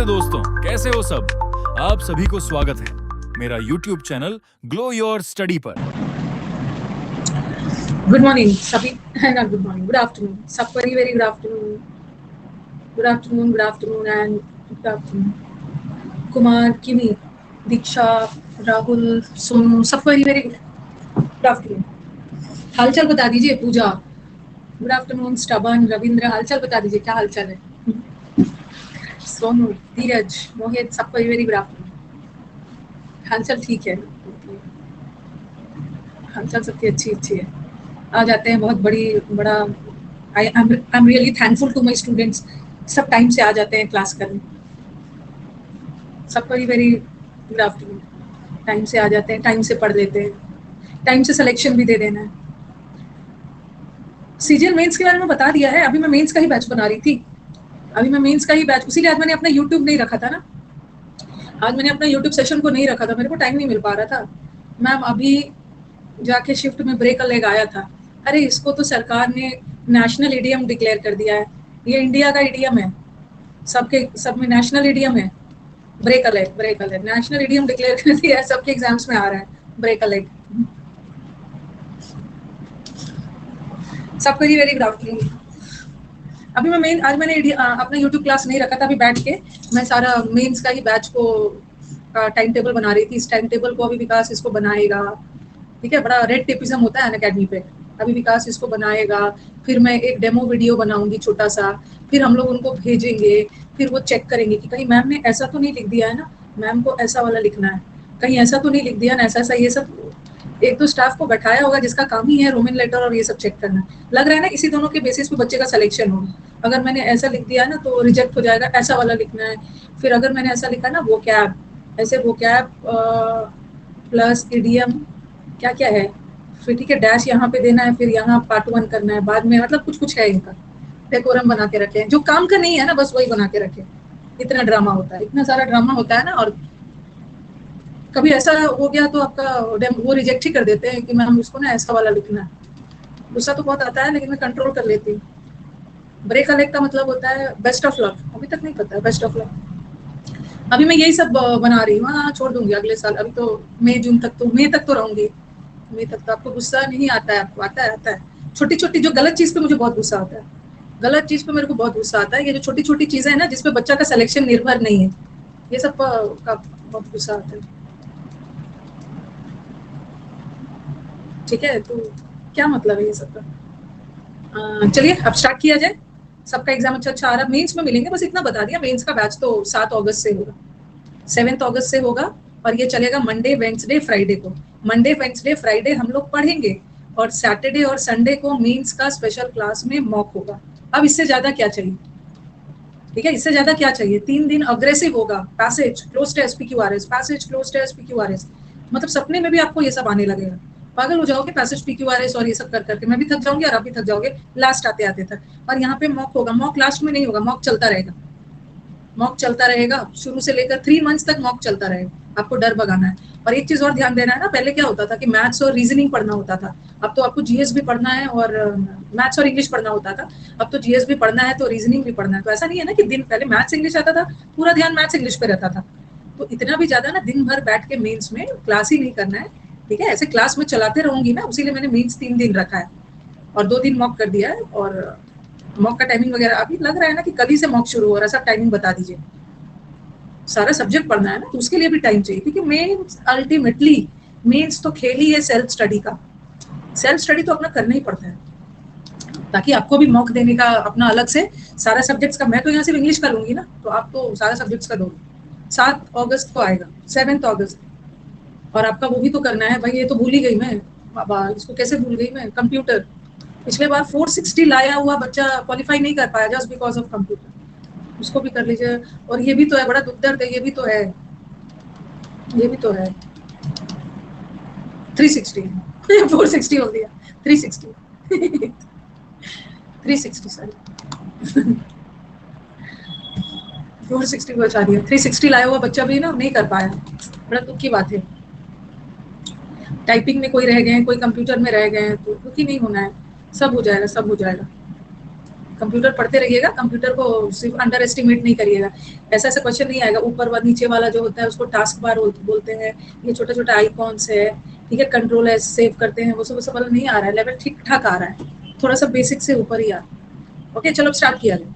नमस्ते दोस्तों, कैसे हो सब। आप सभी को स्वागत है मेरा YouTube channel glow your study पर। गुड मॉर्निंग सभी, है ना। गुड मॉर्निंग, गुड आफ्टरनून, सब very very good afternoon, good afternoon, good afternoon and good afternoon. Kumar, किमी, दीक्षा, राहुल, सोनू, सब वेरी वेरी गुड आफ्टरनून। हालचाल बता दीजिए। पूजा, गुड आफ्टरनून। स्टबन, रविंद्र, हालचाल बता दीजिए, क्या हालचाल है। सोनू, धीरज, मोहित, सब वेरी वेरी गुड आफ्टरनून। हालचाल ठीक है, हालचाल सबकी अच्छी अच्छी है। आ जाते हैं, बहुत बड़ा I am really thankful to my students. सब टाइम से आ जाते हैं क्लास करने। सब very very good afternoon. Time से आ जाते हैं, टाइम से पढ़ लेते हैं, टाइम से सिलेक्शन भी दे देना है। सीजीएल मेंस के बारे में बता दिया है। अभी मैं मेंस का ही बैच बना रही थी। इसीलिए आज मैंने अपना यूट्यूब नहीं रखा था ना। आज मैंने अपना यूट्यूब सेशन को नहीं रखा था, मेरे को टाइम नहीं मिल पा रहा था। मैम अभी जाके शिफ्ट में ब्रेक अ लेग आया था। अरे इसको तो सरकार ने नेशनल इडियम डिक्लेयर कर दिया है। ये इंडिया का इडियम है, सब में नेशनल इडियम है। Break a leg national idiom declare कर दिया है, सबके एग्जाम्स में आ रहा है ब्रेक अ लेग। सब वेरी वेरी गुड आफ्टरनून। अभी आज मैंने अपना यूट्यूब क्लास नहीं रखा था। अभी बैठ के मैं सारा मेंस का ही बैच को टाइम टेबल बना रही थी। इस टाइम टेबल को अभी विकास इसको बनाएगा, ठीक है। बड़ा रेड टेपिज्म होता है अनअकैडमी पे। अभी विकास इसको बनाएगा, फिर मैं एक डेमो वीडियो बनाऊंगी छोटा सा, फिर हम लोग उनको भेजेंगे, फिर वो चेक करेंगे कि कहीं मैम ने ऐसा तो नहीं लिख दिया है ना, मैम को ऐसा वाला लिखना है, कहीं ऐसा तो नहीं लिख दिया ना, ऐसा ऐसा। ये सब एक तो स्टाफ को बैठाया होगा जिसका काम ही है रोमन लेटर और ये सब चेक करना। लग रहा है ना इसी दोनों के बेसिस पे बच्चे का सिलेक्शन होगा। अगर मैंने ऐसा लिख दिया ना तो रिजेक्ट हो जाएगा, ऐसा वाला लिखना है। फिर अगर मैंने ऐसा लिखा ना वो कैब, ऐसे वो कैब प्लस इडियम क्या क्या है, फिर ठीक है डैश यहाँ पे देना है, फिर यहाँ पार्ट 1 करना है बाद में। मतलब कुछ कुछ है इनका, डेकोरम बना के रखे हैं। जो काम का नहीं है ना बस वही बना के रखे। इतना ड्रामा होता है, इतना सारा ड्रामा होता है ना। और कभी ऐसा हो गया तो आपका वो रिजेक्ट ही कर देते हैं कि मैम उसको ना ऐसा वाला लिखना है। गुस्सा तो बहुत आता है लेकिन मैं कंट्रोल कर लेती हूँ। ब्रेक अ लेग का मतलब होता है बेस्ट ऑफ लक। अभी तक नहीं पता है बेस्ट ऑफ लक। अभी मैं यही सब बना रही हूँ। हाँ छोड़ दूंगी अगले साल। अभी तो मई तक तो रहूंगी। मई तक तो आपको गुस्सा नहीं आता है, आपको आता है। छोटी छोटी जो गलत चीज पे मुझे बहुत गुस्सा आता है, गलत चीज पे मेरे को बहुत गुस्सा आता है। ये जो छोटी छोटी चीजें है ना जिसपे बच्चा का सिलेक्शन निर्भर नहीं है, ये सब का बहुत गुस्सा आता है। ठीक है, तो क्या मतलब है ये सब का। चलिए अब स्टार्ट किया जाए। सबका एग्जाम अच्छा आ रहा है। मेंस में मिलेंगे, बस इतना बता दिया। मेंस का बैच तो 7 अगस्त से होगा, 7 अगस्त से होगा और ये चलेगा मंडे वेंसडे फ्राइडे को। मंडे वेंसडे फ्राइडे हम लोग पढ़ेंगे और सैटरडे और संडे को मेंस का स्पेशल क्लास में मॉक होगा। अब इससे ज्यादा क्या चाहिए, ठीक है। इससे ज्यादा क्या चाहिए। 3 दिन अग्रेसिव होगा। Passage cloze test PQRS, passage cloze test PQRS. मतलब सपने में भी आपको ये सब आने लगेगा, पागल हो जाओगे। पैसेज पीक्यूआरएस और ये सब कर करके मैं भी थक जाऊंगी और आप भी थक जाओगे लास्ट आते आते तक। और यहाँ पे मॉक होगा। मॉक लास्ट में नहीं होगा, मॉक चलता रहेगा। मॉक चलता रहेगा शुरू से लेकर 3 मंथ्स तक मॉक चलता रहेगा। आपको डर भगाना है। और एक चीज और ध्यान देना है ना, पहले क्या होता था कि मैथ्स और रीजनिंग पढ़ना होता था। अब तो आपको जीएस भी पढ़ना है और मैथ्स और इंग्लिश पढ़ना होता था। अब तो जीएस भी पढ़ना है तो रीजनिंग भी पढ़ना है। तो ऐसा नहीं है ना कि दिन पहले मैथ्स इंग्लिश आता था, पूरा ध्यान मैथ्स इंग्लिश पे रहता था। तो इतना भी ज्यादा ना दिन भर बैठ के मेंस में क्लास ही नहीं करना है, ठीक है। ऐसे क्लास में चलाते रहूंगी ना, उसीलिए मैंने मेंस 3 दिन रखा है और 2 दिन मॉक कर दिया है। और मॉक का टाइमिंग वगैरह अभी लग रहा है ना कि कल ही से मॉक शुरू हो रहा है। सब टाइमिंग बता दीजिए। सारा सब्जेक्ट पढ़ना है ना तो उसके लिए भी टाइम चाहिए, क्योंकि मेंस अल्टीमेटली मेंस तो खेल ही है सेल्फ स्टडी का। सेल्फ स्टडी तो अपना करना ही पड़ता है, ताकि आपको भी मॉक देने का अपना अलग से सारा सब्जेक्ट्स का। मैं तो यहाँ सिर्फ इंग्लिश का लूंगी ना, तो आप तो सारा सब्जेक्ट्स का दोगे। 7 अगस्त को आएगा, 7 अगस्त। और आपका वो भी तो करना है भाई। ये तो भूल ही गई मैं, बाबा इसको कैसे भूल गई मैं। कंप्यूटर पिछले बार 460 लाया हुआ बच्चा क्वालिफाई नहीं कर पाया जस्ट बिकॉज ऑफ कंप्यूटर। उसको भी कर लीजिए। और ये भी तो है, बड़ा दुख दर्द है। ये भी तो है, ये भी तो है। 360 460 हो गया, 360 360 सॉरी 460 को बचा दिया। 360 लाया हुआ बच्चा भी ना नहीं कर पाया, बड़ा दुख की बात है। टाइपिंग में कोई रह गए, कोई कंप्यूटर में रह गए, तो दुखी नहीं होना है। सब हो जाएगा, सब हो जाएगा। कंप्यूटर पढ़ते रहिएगा, कंप्यूटर को सिर्फ अंडर एस्टिमेट नहीं करिएगा। ऐसा ऐसा क्वेश्चन नहीं आएगा, ऊपर व नीचे वाला जो होता है उसको टास्क बार बोलते हैं, ये छोटा छोटा आइकॉन्स है, ठीक है, कंट्रोल एस सेव करते हैं, वो सब वाला नहीं आ रहा है, लेवल ठीक ठाक आ रहा है, थोड़ा सा बेसिक से ऊपर ही आ रहा है। ओके चलो स्टार्ट किया जाए।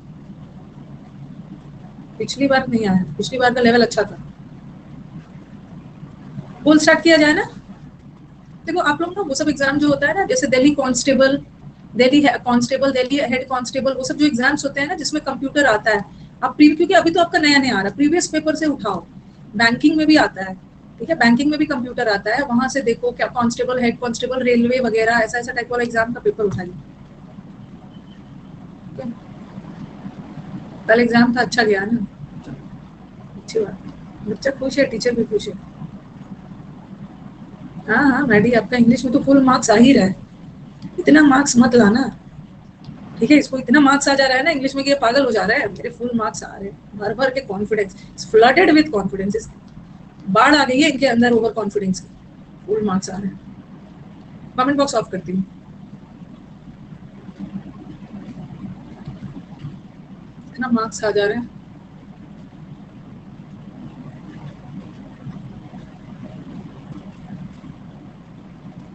पिछली बार नहीं आया, पिछली बार का लेवल अच्छा था। बोल स्टार्ट किया जाए ना। देखो आप लोग ना वो सब एग्जाम जो होता है ना, जैसे Delhi constable, Delhi constable, Delhi head constable, वो सब जो एग्जाम्स होते हैं ना जिसमें कंप्यूटर आता है, आप क्योंकि अभी तो आपका नया नया आ रहा है, प्रीवियस पेपर से उठाओ। बैंकिंग में भी आता है, ठीक है, बैंकिंग में भी कंप्यूटर आता है, वहां से देखो क्या कांस्टेबल, हेड कांस्टेबल, रेलवे वगैरह ऐसा ऐसा टाइप वाला एग्जाम का पेपर उठाइए। कल एग्जाम था, अच्छा गया ना, अच्छी बात, बच्चा खुश है, टीचर भी खुश है। हाँ हाँ मैडी, आपका इंग्लिश में तो फुल मार्क्स आ ही रहा है, इतना मार्क्स मत लाना, ठीक है, इसको इतना मार्क्स आ जा रहा है ना इंग्लिश में कि ये पागल हो जा रहा है, मेरे फुल मार्क्स आ रहे हैं, भर भर के कॉन्फिडेंस, फ्लडेड विद कॉन्फिडेंस, बाढ़ आ गई है इनके अंदर ओवर कॉन्फिडेंस की, फुल मार्क्स आ रहे हैं। कमेंट बॉक्स ऑफ करती हूँ। इतना मार्क्स आ जा रहे हैं।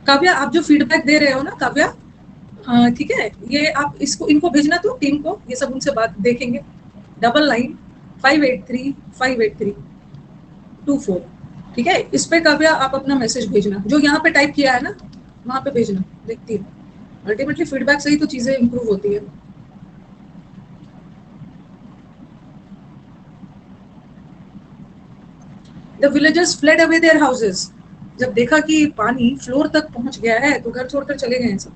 काव्या आप जो फीडबैक दे रहे हो ना काव्या, ठीक है, ये आप इसको इनको भेजना तो टीम को, ये सब उनसे बात देखेंगे। 9958358324, ठीक है, इस पे काव्या आप अपना मैसेज भेजना, जो यहाँ पे टाइप किया है ना वहां पे भेजना, देखती हूँ। अल्टीमेटली फीडबैक से ही तो चीजें इंप्रूव होती है। The villagers fled away their houses, जब देखा कि पानी फ्लोर तक पहुंच गया है तो घर छोड़कर चले गए हैं सब। ।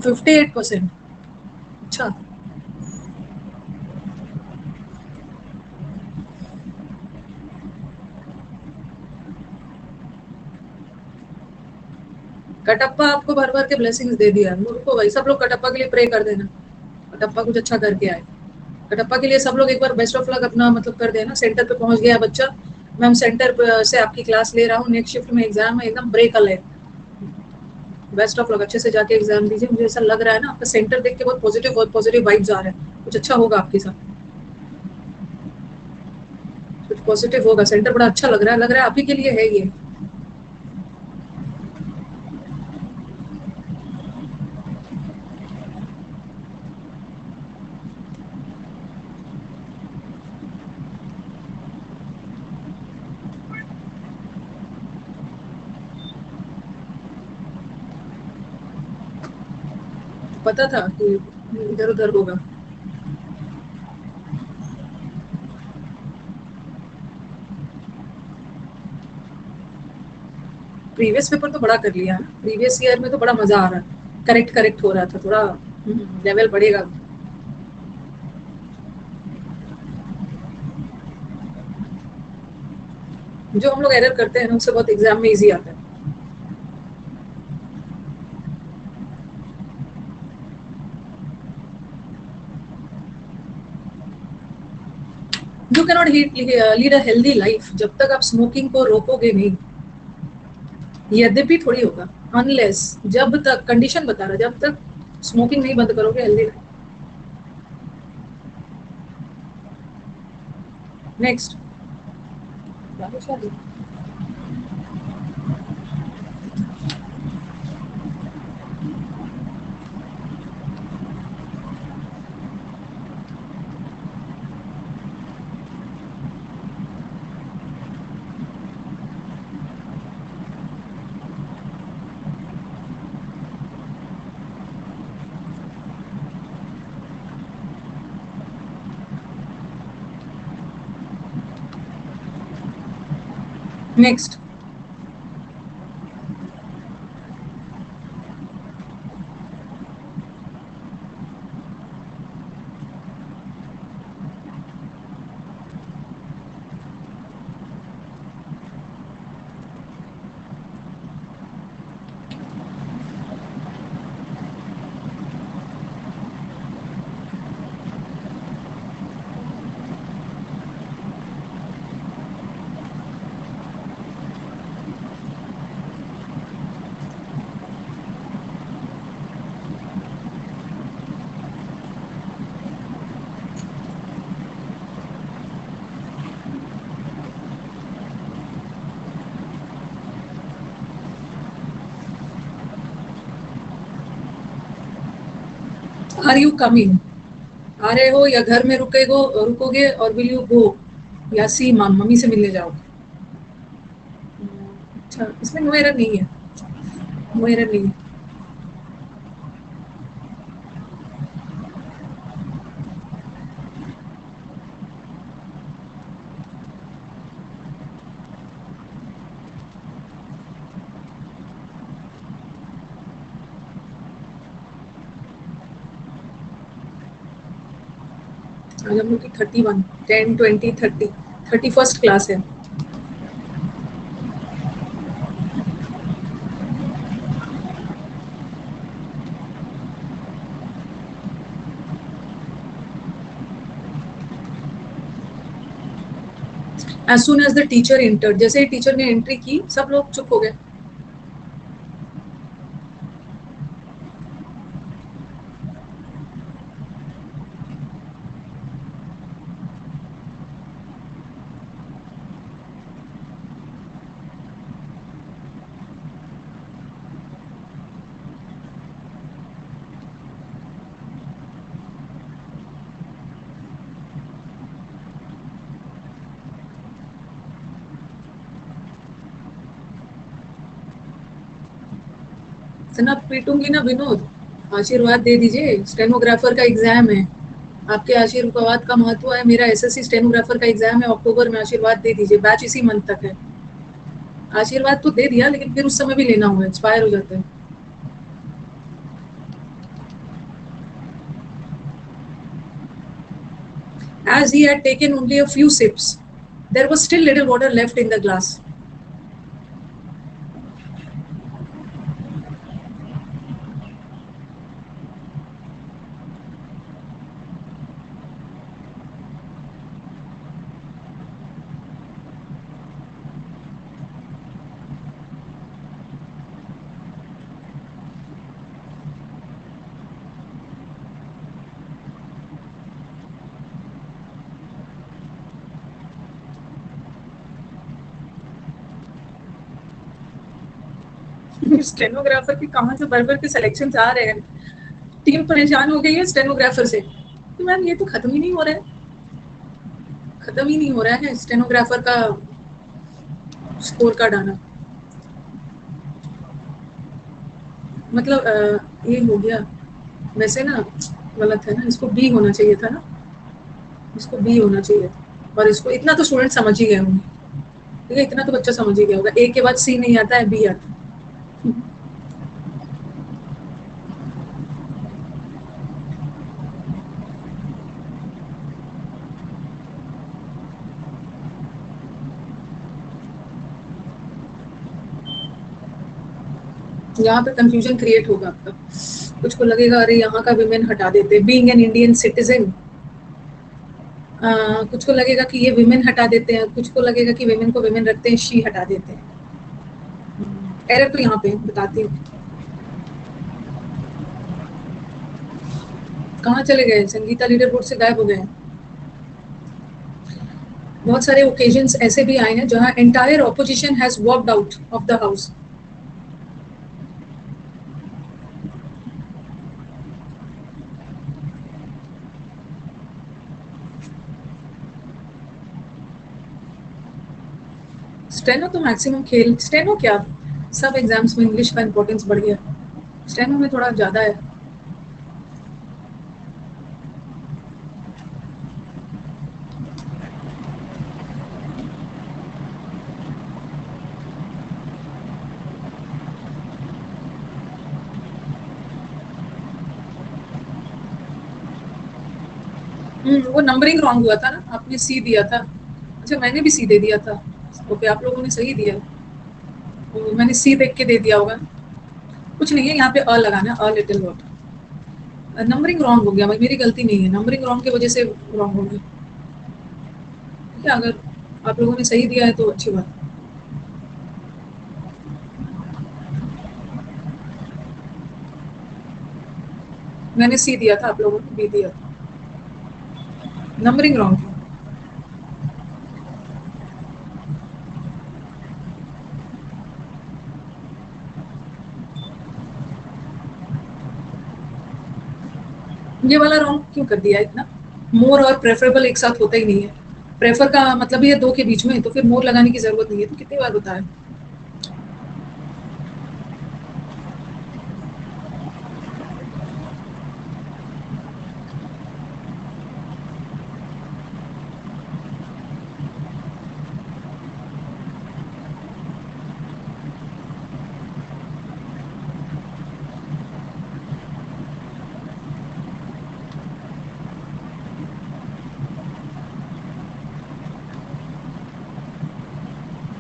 58%, अच्छा, कटप्पा आपको भर भर के ब्लेसिंग्स दे दिया, मुझको भाई सब लोग कटप्पा के लिए प्रे कर देना, कटप्पा कुछ अच्छा करके आए। कटप्पा के लिए सब लोग एक बार बेस्ट ऑफ लक अपना मतलब कर देना। सेंटर पे पहुंच गया बच्चा, मैम सेंटर से आपकी क्लास ले रहा हूँ, नेक्स्ट शिफ्ट में एग्जाम है, एकदम break alert, best of luck, अच्छे से जाके एग्जाम दीजिए। मुझे ऐसा लग रहा है ना आपका सेंटर देख के बहुत पॉजिटिव वाइब्स आ रहे हैं, कुछ अच्छा होगा आपके साथ, कुछ पॉजिटिव होगा, सेंटर बड़ा अच्छा लग रहा है आप ही के लिए है ये। पता था कि इधर उधर होगा। प्रीवियस पेपर तो बड़ा कर लिया, प्रीवियस ईयर में तो बड़ा मजा आ रहा है, करेक्ट करेक्ट हो रहा था, थोड़ा लेवल बढ़ेगा। जो हम लोग एरर करते हैं उससे बहुत एग्जाम में इजी आता है। You cannot lead a healthy life जब तक आप स्मोकिंग को रोकोगे नहीं, यद्यपि थोड़ी होगा, अनलेस, जब तक कंडीशन बता रहा, जब तक स्मोकिंग नहीं बंद करोगे healthy life. Next, next, are you coming, आ रहे हो या घर में रुकोगे और विल यू गो, या सी मम, मम्मी से मिलने जाओगे। अच्छा, इसमें नो एरर नहीं है, नो एरर नहीं है। आज हम लोग की 31, 10, 20, 30, 31st क्लास है। As soon as the teacher entered, जैसे ही टीचर ने एंट्री की सब लोग चुप हो गए। इतना पीटूंगी ना विनोद, आशीर्वाद दे दीजिए, स्टेनोग्राफर का एग्जाम है। आपके आशीर्वाद का महत्व है, मेरा एसएससी स्टेनोग्राफर का एग्जाम है अक्टूबर में, आशीर्वाद दे दीजिए, बैच इसी मंथ तक है। आशीर्वाद तो दे दिया, लेकिन फिर उस समय भी लेना होगा, एक्सपायर हो जाता है। As he had taken only a few sips, there was still little water left in the glass. Stenographer के कहां से भर भर के सिलेक्शन आ रहे हैं। टीम परेशान हो गई है स्टेनोग्राफर से कि मैम ये तो खत्म ही नहीं हो रहा है, खत्म ही नहीं हो रहा है स्टेनोग्राफर का स्कोर कार्ड आना। मतलब ये हो गया वैसे ना, गलत है ना, इसको बी होना चाहिए था ना, इसको बी होना चाहिए था। और इसको इतना तो स्टूडेंट समझ ही गए होंगे, ठीक है, इतना तो बच्चा समझ ही गया होगा, ए के बाद सी नहीं आता है, बी आता है। यहाँ पे कंफ्यूजन क्रिएट होगा आपका, कुछ को लगेगा अरे यहाँ का विमेन हटा देते, बीइंग एन इंडियन सिटीजन। कुछ को लगेगा कि ये विमेन हटा देते हैं, कुछ को लगेगा कि विमेन को विमेन रखते हैं, शी हटा देते हैं। एरर तो यहाँ पे बताती हूँ। कहाँ चले गए संगीता, लीडर बोर्ड से गायब हो गए हैं। बहुत सारे ओकेजन्स ऐसे भी आए हैं जहाँ entire opposition has walked out of the house. Steno तो मैक्सिमम खेल, स्टेनो क्या, सब एग्जाम्स में इंग्लिश का इंपॉर्टेंस बढ़ गया, स्टेनो में थोड़ा ज्यादा है। वो नंबरिंग रॉन्ग हुआ था ना, आपने सी दिया था। अच्छा, मैंने भी सी दे दिया था। ओके, आप लोगों ने सही दिया, तो मैंने सी देख के दे दिया होगा। कुछ नहीं है, यहाँ पे अ लगाना, a little what. Numbering wrong हो गया, मेरी गलती नहीं है, नंबरिंग रॉन्ग की वजह से रॉन्ग हो गया। ठीक है, अगर आप लोगों ने सही दिया है तो अच्छी बात है। मैंने सी दिया था, आप लोगों ने बी दिया था, नंबरिंग रॉन्ग था। ये वाला रॉन्ग क्यों कर दिया इतना? मोर और प्रेफरेबल एक साथ होता ही नहीं है। प्रेफर का मतलब ये दो के बीच में, तो फिर मोर लगाने की जरूरत नहीं है। तो कितनी बार बताया?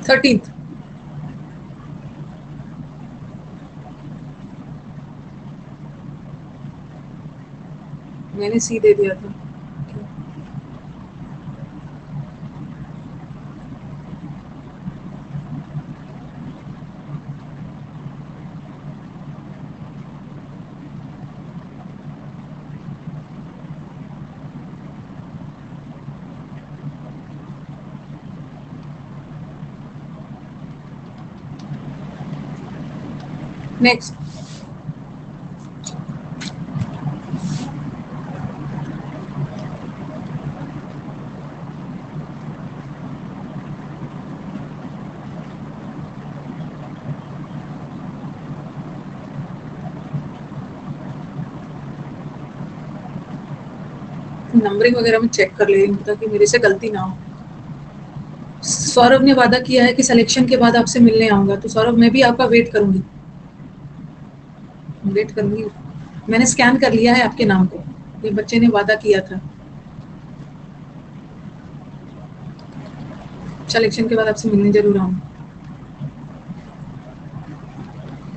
थर्टींथ। मैंने सी दे दिया था। नेक्स्ट। नंबरिंग वगैरह में चेक कर ले ताकि मेरे से गलती ना हो। सौरभ ने वादा किया है कि सिलेक्शन के बाद आपसे मिलने आऊंगा, तो सौरभ मैं भी आपका वेट करूंगी। वेट करूंगी। मैंने स्कैन कर लिया है आपके नाम को। ये बच्चे ने वादा किया था। सिलेक्शन के बाद आपसे मिलने जरूर आऊंगा।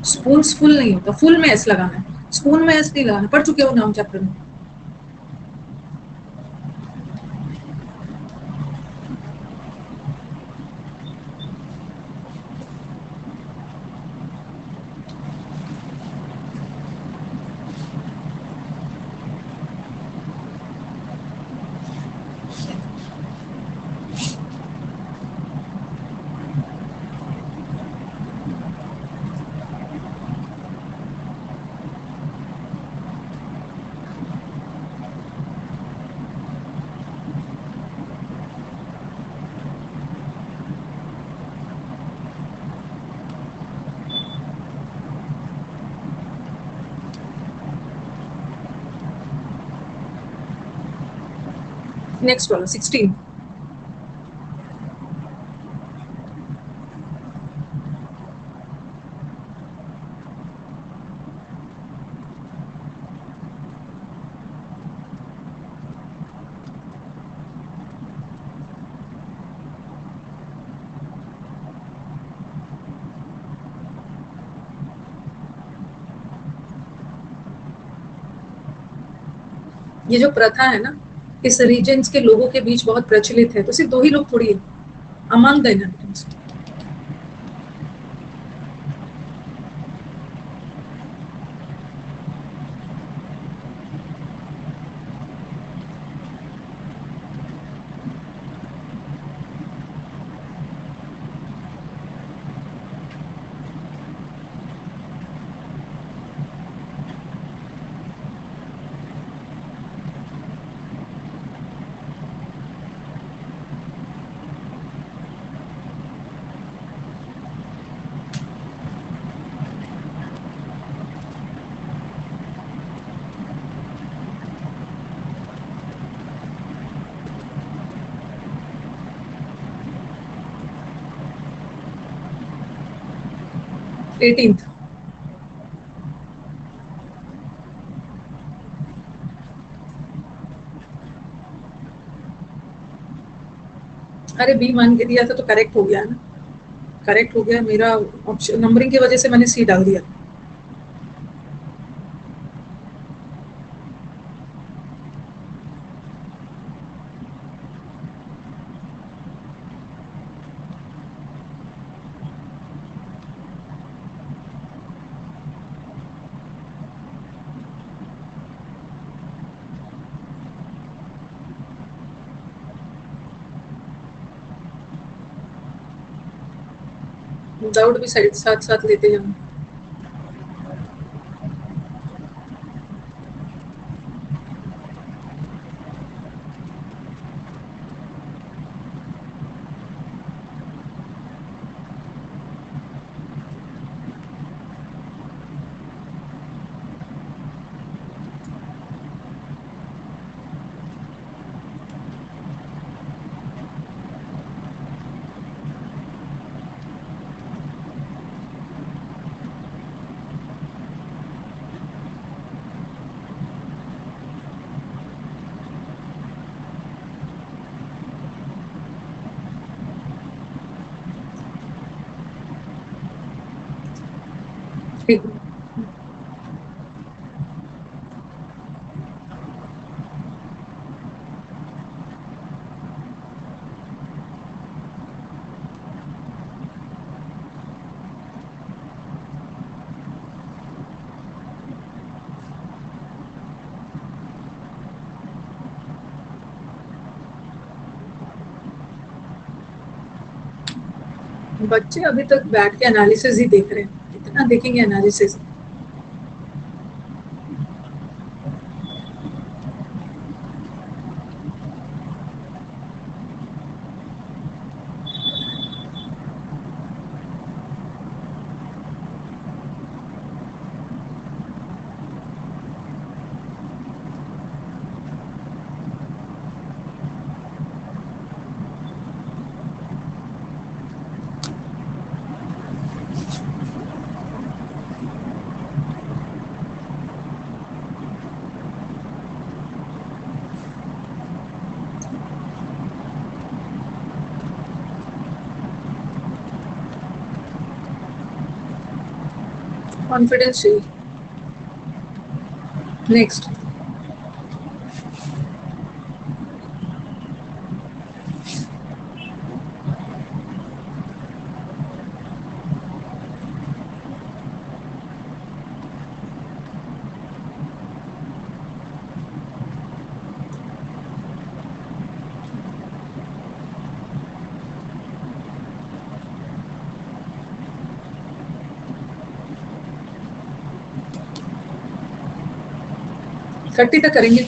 स्पून फुल नहीं होता, फुल में एस लगाना है। स्पून में एस नहीं लगाना, पढ़ चुके हो नाम चैप्टर में। नेक्स्ट वाला 16। ये जो प्रथा है ना, इस रीजन्स के लोगों के बीच बहुत प्रचलित है, तो सिर्फ दो ही लोग थोड़ी है अमंग द इनहेबिटेंट्स। एटीन्थ। अरे बी मान के दिया था तो करेक्ट हो गया ना। करेक्ट हो गया मेरा ऑप्शन, नंबरिंग की वजह से मैंने सी डाल दिया। डाउट भी साइड साथ साथ लेते जाना। ठीक। बच्चे अभी तक बैठ के एनालिसिस ही देख रहे हैं, कितना देखेंगे एनालिसिस। कॉन्फिडेंस चाहिए। नेक्स्ट। थर्टी तक करेंगे।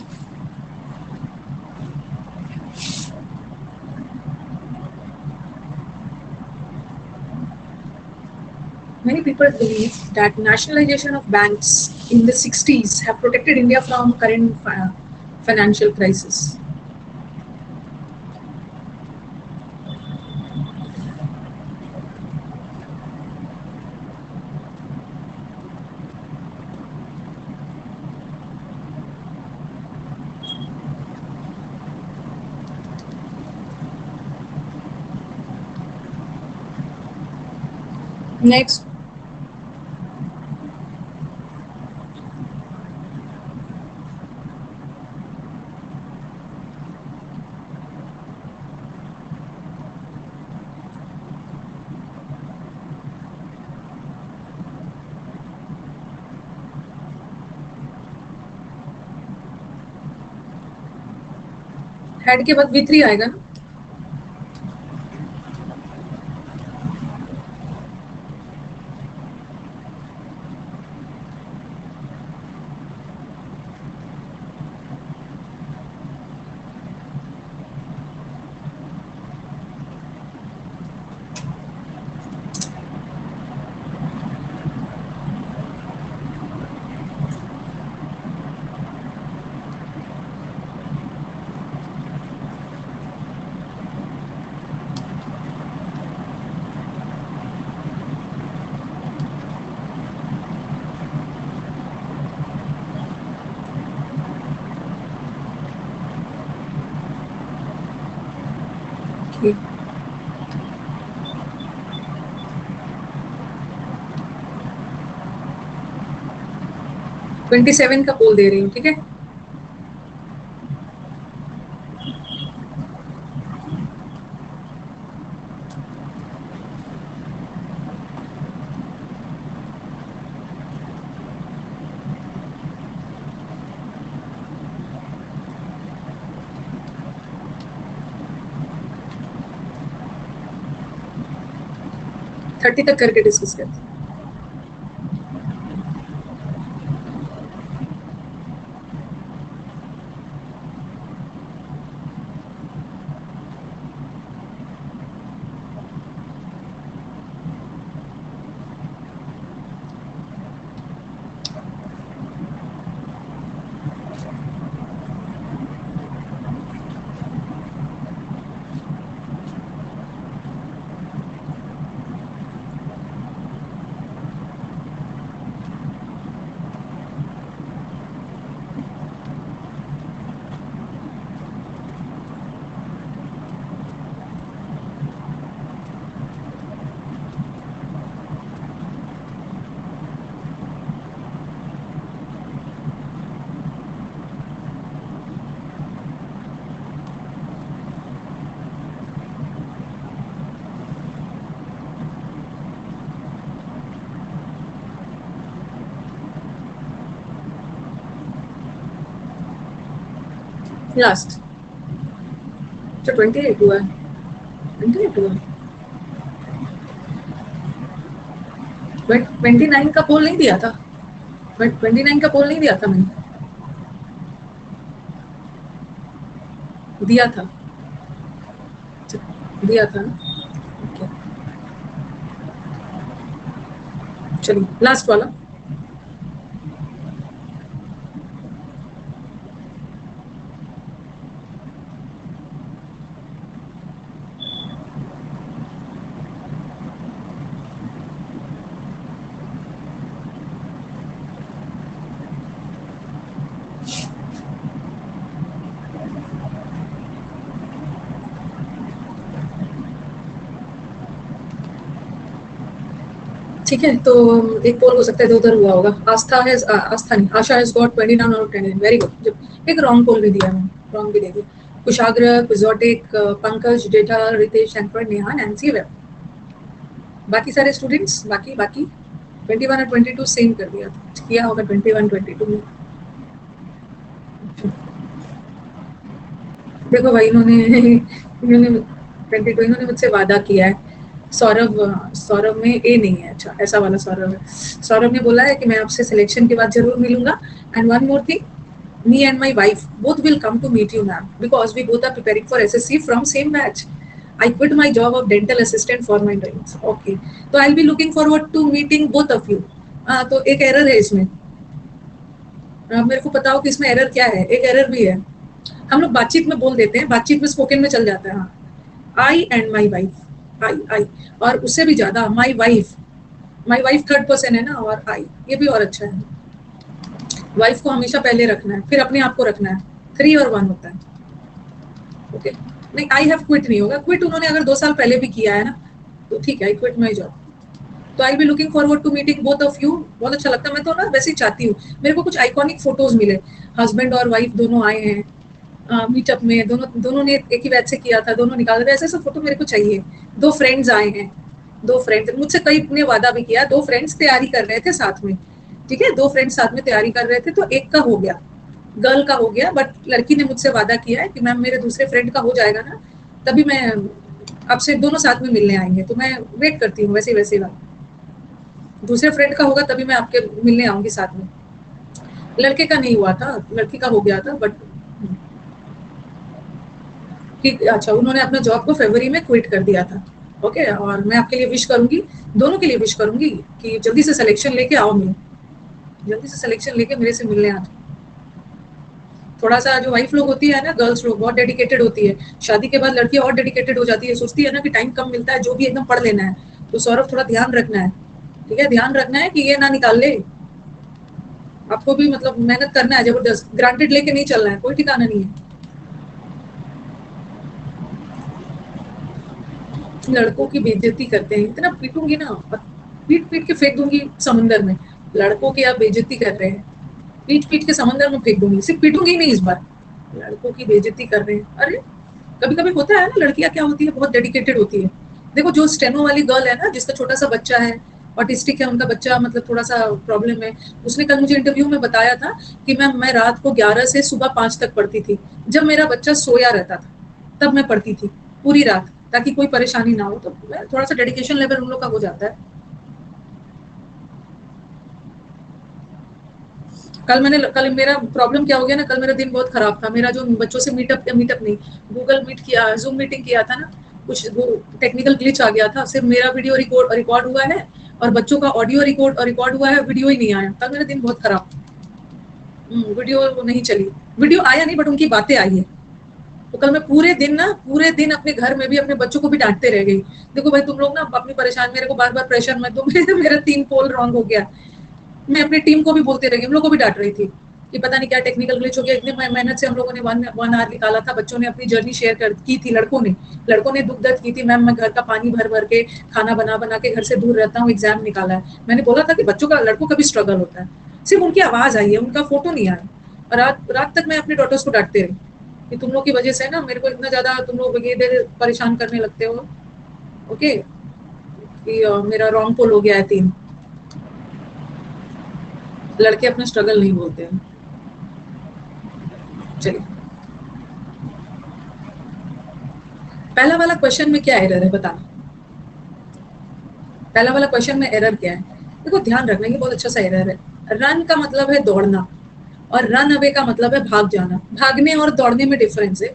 Many people believe that nationalization of banks in the 60s have protected India from current financial crisis. Next. Head के बाद V3 आएगा ना। ठीक। 27 का पोल दे रही हूँ, ठीक है। थर्टी तक करके डिस्कस करते हैं। लास्ट। तो 28 हुआ है, 28 हुआ है। बट 29 का पोल नहीं दिया था, बट 29 का पोल नहीं दिया था मैंने, दिया था, दिया था ना। ओके चलिए लास्ट वाला। ठीक है, तो एक पोल हो सकता है, उधर हुआ होगा। आस्था है, आस्था नहीं, Asha has got 29 out of 10। Very good. एक रॉन्ग पोल भी दिया मैंने, रॉन्ग भी दे दिया। कुशाग्र, कुजोटिक, पंकज, डेटा, रितेश, शंकर, नेहा, नैन्सी, वेब। बाकी सारे स्टूडेंट्स, बाकी बाकी 21 और 22 सेम कर दिया था, किया होगा 21 22 में। देखो भाई, इन्होंने इन्होंने 22 इन्होंने मुझसे वादा किया है। सौरभ, सौरभ में ए नहीं है, अच्छा ऐसा वाला सौरभ है। सौरभ ने बोला है कि मैं आपसे सिलेक्शन के बाद जरूर मिलूंगा। And one more thing, me and my wife both will come to meet you, ma'am, because we both are preparing for SSC from same batch. I quit my job of dental assistant for my dreams. Okay, तो I'll be looking forward to meeting both of you. तो एक error है इसमें, मेरे को बताओ कि इसमें एरर क्या है। एक एरर भी है, हम लोग बातचीत में बोल देते हैं, बातचीत में स्पोकन में चल जाता है। हाँ, आई एंड माई वाइफ, आई, और उससे भी ज्यादा माई वाइफ थर्ड पर्सन है ना, और आई, ये भी और अच्छा है। वाइफ को हमेशा पहले रखना है, फिर अपने आप को रखना है। 3 और 1 होता है। ओके, नहीं आई हैव क्विट नहीं होगा। क्विट उन्होंने अगर 2 साल पहले भी किया है ना, तो ठीक है, आई क्विट माई जॉब। तो I be looking forward to meeting both of you. बहुत अच्छा लगता है, मैं तो ना वैसे ही चाहती हूँ, मेरे को कुछ आइकॉनिक फोटोज मिले, हस्बैंड और वाइफ दोनों आए हैं मीटअप में, दोनों दोनों ने एक ही बैच से किया था, दोनों निकाल रहे, ऐसे सब फोटो मेरे को चाहिए। 2 फ्रेंड्स आए हैं, 2 फ्रेंड्स मुझसे कई ने वादा भी किया, 2 फ्रेंड्स तैयारी कर रहे थे साथ में। ठीक है, 2 फ्रेंड्स साथ में तैयारी कर रहे थे, तो एक का हो गया, गर्ल का हो गया, बट लड़की ने मुझसे वादा किया है कि मैम मेरे दूसरे फ्रेंड का हो जाएगा ना, तभी मैं आपसे दोनों साथ में मिलने आएंगे। तो मैं वेट करती हूँ, वैसे वैसे दूसरे फ्रेंड का होगा तभी मैं आपके मिलने आऊंगी साथ में। लड़के का नहीं हुआ था, लड़की का हो गया था, बट अच्छा उन्होंने अपना जॉब को फरवरी में क्विट कर दिया था। ओके, और मैं आपके लिए विश करूंगी, दोनों के लिए विश करूंगी कि जल्दी से सिलेक्शन लेके आओ, मैं जल्दी से सिलेक्शन लेके मेरे से मिलने आ। थोड़ा सा जो वाइफ लोग होती है ना, गर्ल्स लोग बहुत डेडिकेटेड होती है, शादी के बाद लड़की और डेडिकेटेड हो जाती है, सोचती है ना कि टाइम कम मिलता है, जो भी एकदम पढ़ लेना है। तो सौरभ थोड़ा ध्यान रखना है, ठीक है, ध्यान रखना है कि ये ना निकाल ले। आपको भी मतलब मेहनत करना है जबरदस्त, ग्रांटेड लेके नहीं चलना है, कोई ठिकाना नहीं है। लड़कों की बेइज्जती करते हैं, इतना पीटूंगी ना, पीट पीट के फेंक दूंगी समंदर में। लड़कों की आप बेइज्जती कर रहे हैं, पीट पीट के समंदर में फेंक दूंगी। सिर्फ पीटूंगी नहीं इस बार, लड़कों की बेइज्जती कर रहे हैं। अरे कभी कभी होता है ना, लड़कियां क्या होती है, बहुत डेडिकेटेड होती है। देखो जो स्टेनो वाली गर्ल है ना, जिसका छोटा सा बच्चा है, ऑटिस्टिक है उनका बच्चा, मतलब थोड़ा सा प्रॉब्लम है, उसने कल मुझे इंटरव्यू में बताया था कि मैम मैं रात को 11 से सुबह 5 तक पढ़ती थी, जब मेरा बच्चा सोया रहता था तब मैं पढ़ती थी पूरी रात, ताकि कोई परेशानी ना हो। तो थोड़ा सा डेडिकेशन लेवल उन लोग का हो जाता है। कल मेरा प्रॉब्लम क्या हो गया ना, कल मेरा दिन बहुत खराब था। मेरा जो बच्चों से मीटअप नहीं, गूगल मीट किया, जूम मीटिंग किया था ना, कुछ टेक्निकल ग्लिच आ गया था। सिर्फ मेरा वीडियो रिकॉर्ड हुआ है, और बच्चों का ऑडियो रिकॉर्ड हुआ है, वीडियो ही नहीं आया। कल मेरा दिन बहुत खराब, वीडियो नहीं चली, वीडियो आया नहीं, बट उनकी बातें आई है। तो कल मैं पूरे दिन अपने घर में भी अपने बच्चों को भी डांटते रह गई। देखो भाई तुम लोग ना अपनी परेशान, मेरे को बार बार प्रेशर मत दो। मेरा 3 पोल रॉन्ग हो गया। मैं अपनी टीम को भी बोलती रही, हम लोग को भी डांट रही थी कि पता नहीं क्या टेक्निकल ग्लिच हो गया। इतने मेहनत से हम लोगों ने 1 आवर निकाला था, बच्चों ने अपनी जर्नी शेयर की थी, लड़कों ने दुख दर्द की थी। मैम मैं घर का पानी भर भर के, खाना बना बना के घर से दूर रहता हूँ, एग्जाम निकाला है। मैंने बोला था कि बच्चों का, लड़कों का भी स्ट्रगल होता है। सिर्फ उनकी आवाज आई है, उनका फोटो नहीं आया। और रात तक मैं अपने डॉटर्स को डांटते रही कि तुम लोग की वजह से ना मेरे को इतना ज्यादा तुम लोग ये देर परेशान करने लगते हो। ओके, कि मेरा रॉन्ग पोल हो गया है 3। लड़के अपना स्ट्रगल नहीं बोलते हैं। चलिए पहला वाला क्वेश्चन में क्या एरर है बताना, पहला वाला क्वेश्चन में एरर क्या है? देखो ध्यान रखना, ये बहुत अच्छा सा एरर है। रन का मतलब है दौड़ना और रन अवे का मतलब है भाग जाना। भागने और दौड़ने में डिफरेंस है।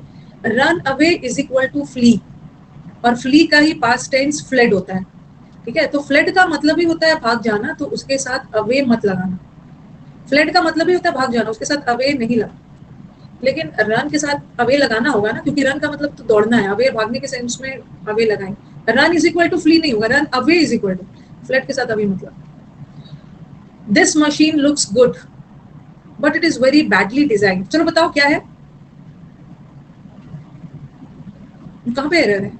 Run away is equal to flee, और फ्ली का ही पास्ट टेंस फ्लेड होता है, ठीक है? तो फ्लेड का मतलब ही होता है भाग जाना, तो उसके साथ अवे मत लगाना। फ्लेड का मतलब ही होता है भाग जाना, उसके साथ अवे नहीं लगाना। लेकिन रन के साथ अवे लगाना होगा ना, क्योंकि रन का मतलब तो दौड़ना है, अवे भागने के सेंस में अवे लगाएं। Run is equal to flee नहीं होगा, run away is equal to fled के साथ अवे मतलब। This machine looks good but it is very badly design. चलो बताओ क्या है, कहां पे एरर है?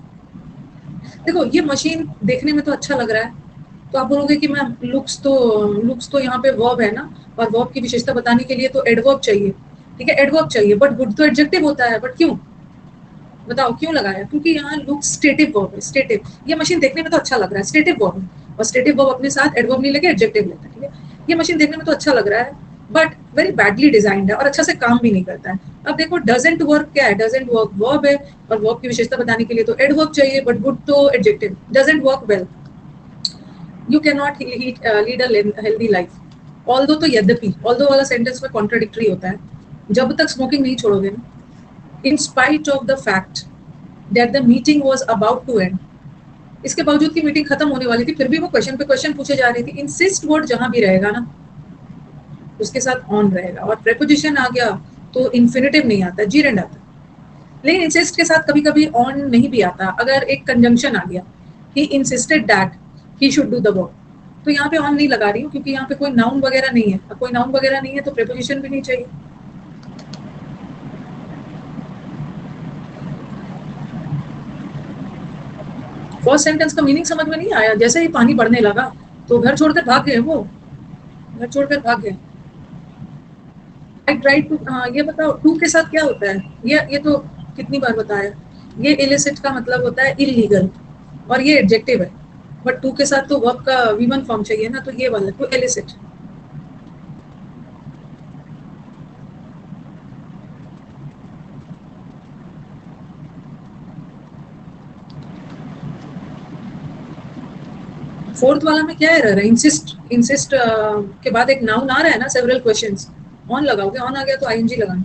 देखो ये मशीन देखने में तो अच्छा लग रहा है, तो आप बोलोगे कि मैम लुक्स तो यहाँ पे वर्ब है ना, और वर्ब की विशेषता बताने के लिए तो एडवर्ब चाहिए, ठीक है? एडवर्ब चाहिए, बट गुड तो एडजेक्टिव होता है, बट क्यों बताओ क्यों लगाया? क्योंकि यहाँ लुक स्टेटिव वर्ब है, स्टेटिव। ये मशीन देखने में तो अच्छा लग रहा है, स्टेटिव वर्ब है, और स्टेटिव वर्ब अपने साथ एडवर्ब नहीं लेके एडजेक्टिव लेता है, ठीक है? ये मशीन देखने में तो अच्छा लग रहा है बट वेरी बैडली डिजाइंड है और अच्छा से काम भी नहीं करता है। अब देखो डजंट वर्क क्या है? डजंट वर्क वर्ब है, और वर्ब की विशेषता बताने के लिए तो एडवर्ब चाहिए, बट गुड तो adjective. Doesn't work well, you can not lead a healthy life. Although तो यद्यपि, ऑल्दो वाला सेंटेंस में कॉन्ट्राडिक्टरी होता है। जब तक स्मोकिंग नहीं छोड़ोगे ना, in spite of the fact that the meeting was about to end, इसके बावजूद की मीटिंग खत्म होने वाली थी, फिर भी वो क्वेश्चन पे क्वेश्चन पूछे जा रही थी। इंसिस्ट वर्ड जहां भी रहेगा ना, उसके साथ ऑन रहेगा, और प्रेपोजिशन आ गया तो इन्फिनेटिव नहीं आता, जीरेंड आता। लेकिन इंसिस्ट के साथ कभी कभी ऑन नहीं भी आता, अगर एक कंजंक्शन आ गया, he insisted that he should do the work, तो यहाँ पे ऑन नहीं लगा रही हूँ, क्योंकि यहाँ पे कोई नाउन वगैरह नहीं है। अब कोई नाउन वगैरह नहीं है तो प्रेपोजिशन भी नहीं चाहिए। फर्स्ट सेंटेंस का मीनिंग समझ में नहीं आया? जैसे ही पानी बढ़ने लगा तो घर छोड़कर भाग गए, वो घर छोड़कर भाग गए। आई ट्राई टू, ये बताओ टू के साथ क्या होता है? ये तो कितनी बार बताया, ये इलिसिट का मतलब होता है इलीगल, और ये एडजेक्टिव है, बट टू के साथ तो वर्ब का वी1 फॉर्म चाहिए ना, तो ये वाला तो इलिसिट। फोर्थ वाला में क्या एरर है? इंसिस्ट, इंसिस्ट के बाद एक नाउन आ रहा है ना, सेवरल क्वेश्चंस, ऑन लगाओगे, ऑन आ गया तो आईएनजी लगाना,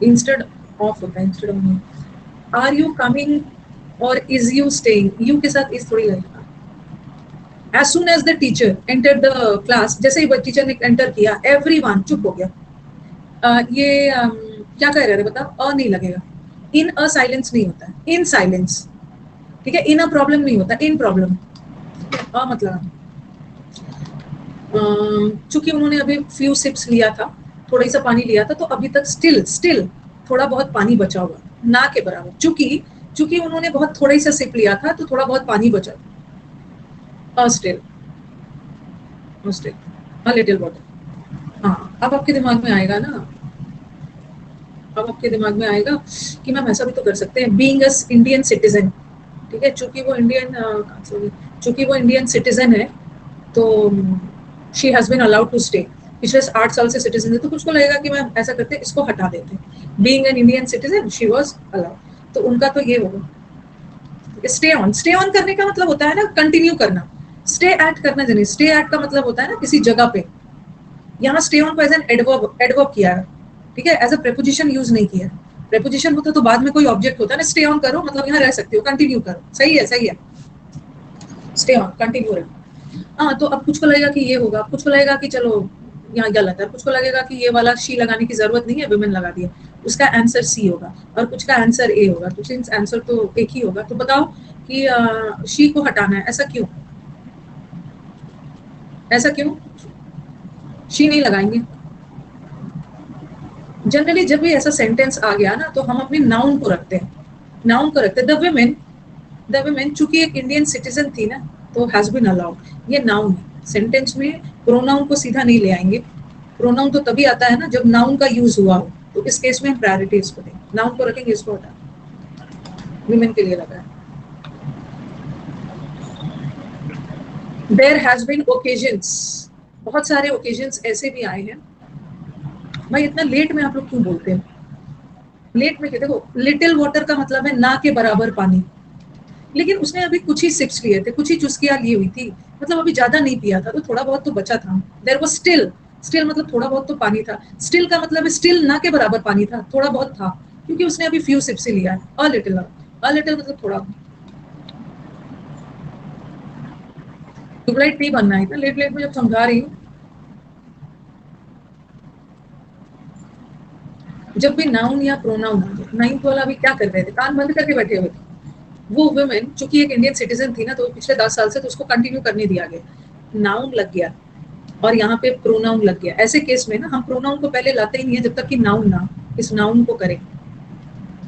इंस्टेड ऑफ होता है, instead of. Are you coming और इज यू स्टेइंग, यू के साथ इज थोड़ी लगेगा। As soon as the teacher enter the class, जैसे ही टीचर ने एंटर किया एवरीवन चुप हो गया। ये क्या कह रहे थे बताओ? अ नहीं लगेगा, इन अ साइलेंस नहीं होता है, इन साइलेंस, ठीक है? इन अ प्रॉब्लम नहीं होता, इन प्रॉब्लम, अ मतलब। चूंकि उन्होंने अभी फ्यू सिप्स लिया था, थोड़ा सा पानी लिया था, तो अभी तक स्टिल स्टिल थोड़ा बहुत पानी बचा हुआ, ना के बराबर। चूंकि चूंकि उन्होंने बहुत थोड़ा सा सिप लिया था तो थोड़ा बहुत पानी बचा था। Still, still, a little water. हाँ, अब आपके दिमाग में आएगा ना, अब आपके दिमाग में आएगा कि मैम ऐसा भी तो कर सकते हैं, बीइंग अ इंडियन सिटीजन, ठीक है? चूंकि वो इंडियन, सॉरी, चूंकि वो इंडियन सिटीजन है, तो she has been allowed to stay, पिछले 8 साल से सिटीजन है, तो कुछ को लगेगा कि मैम ऐसा करते इसको हटा देते हैं, being an Indian citizen she was allowed, तो उनका तो ये होगा। स्टे ऑन, स्टे ऑन करने का मतलब होता है ना कंटिन्यू करना, स्टे एट करना नहीं, स्टे एट का मतलब होता है ना किसी जगह पे। यहाँ स्टे ऑन को एज एन एडवर्ब, एडवर्ब किया है, ठीक है? एज अ प्रेपोजिशन यूज नहीं किया। प्रेपोजिशन होता तो बाद में कोई ऑब्जेक्ट होता है ना, स्टे ऑन करो मतलब यहाँ रह सकते हो, कंटिन्यू करो, सही है, सही है, स्टे ऑन, कंटिन्यू रहो। हाँ, तो अब कुछ को लगेगा कि ये होगा, कुछ को लगेगा कि चलो यहाँ गलत है, कुछ को लगेगा कि ये वाला शी लगाने की जरूरत नहीं है, विमेन लगा दिया, उसका आंसर सी होगा और कुछ का आंसर ए होगा, तो सिंस आंसर तो एक ही होगा, तो बताओ कि शी को हटाना है, ऐसा क्यों? ऐसा क्यों शी नहीं लगाएंगे? जनरली जब भी ऐसा सेंटेंस आ गया ना, तो हम अपने नाउन को रखते हैं, नाउन को रखते हैं। द वुमेन चूंकि एक इंडियन सिटीजन थी ना, तो हैज बीन अलाउड, ये नाउन है। सेंटेंस में प्रोनाउन को सीधा नहीं ले आएंगे, प्रोनाउन तो तभी आता है ना जब नाउन का यूज हुआ हो, तो इस केस में हम प्रायोरिटी इसको देंगे, नाउन को रखेंगे, इसको हटा, वुमेन के लिए लगा है। देयर हैज बीन ओकेजन्स, बहुत सारे ओकेजन्स ऐसे भी आए हैं। भाई इतना लेट में आप लोग क्यों बोलते हैं? लेट में देखो, लिटिल वाटर का मतलब है ना के बराबर पानी, लेकिन उसने अभी कुछ ही सिप्स लिए थे, कुछ ही चुस्कियां ली हुई थी, मतलब अभी ज्यादा नहीं पिया था, तो थोड़ा बहुत तो बचा था। देयर वाज स्टिल, स्टिल मतलब थोड़ा बहुत तो पानी था, स्टिल का मतलब स्टिल ना के बराबर पानी था, थोड़ा बहुत था, क्योंकि उसने अभी फ्यू सिप्स ही लिया है। अ लिटिल मतलब थोड़ा। ट्यूबलाइट नहीं बनना है ना, लेट लेट में जब समझा रही हूँ। जब भी नाउन या प्रोनाउन आ जाए, नाइन्थ वाला अभी क्या कर रहे थे, कान बंद करके बैठे हुए थे। वो वुमेन चूंकि एक इंडियन सिटीजन थी ना, तो पिछले 10 साल से तो उसको कंटिन्यू करने दिया गया, नाउन लग गया और यहाँ पे प्रोनाउन लग गया। ऐसे केस में ना हम प्रोनाउन को पहले लाते ही नहीं है जब तक कि नाउन ना इस नाउन को करें,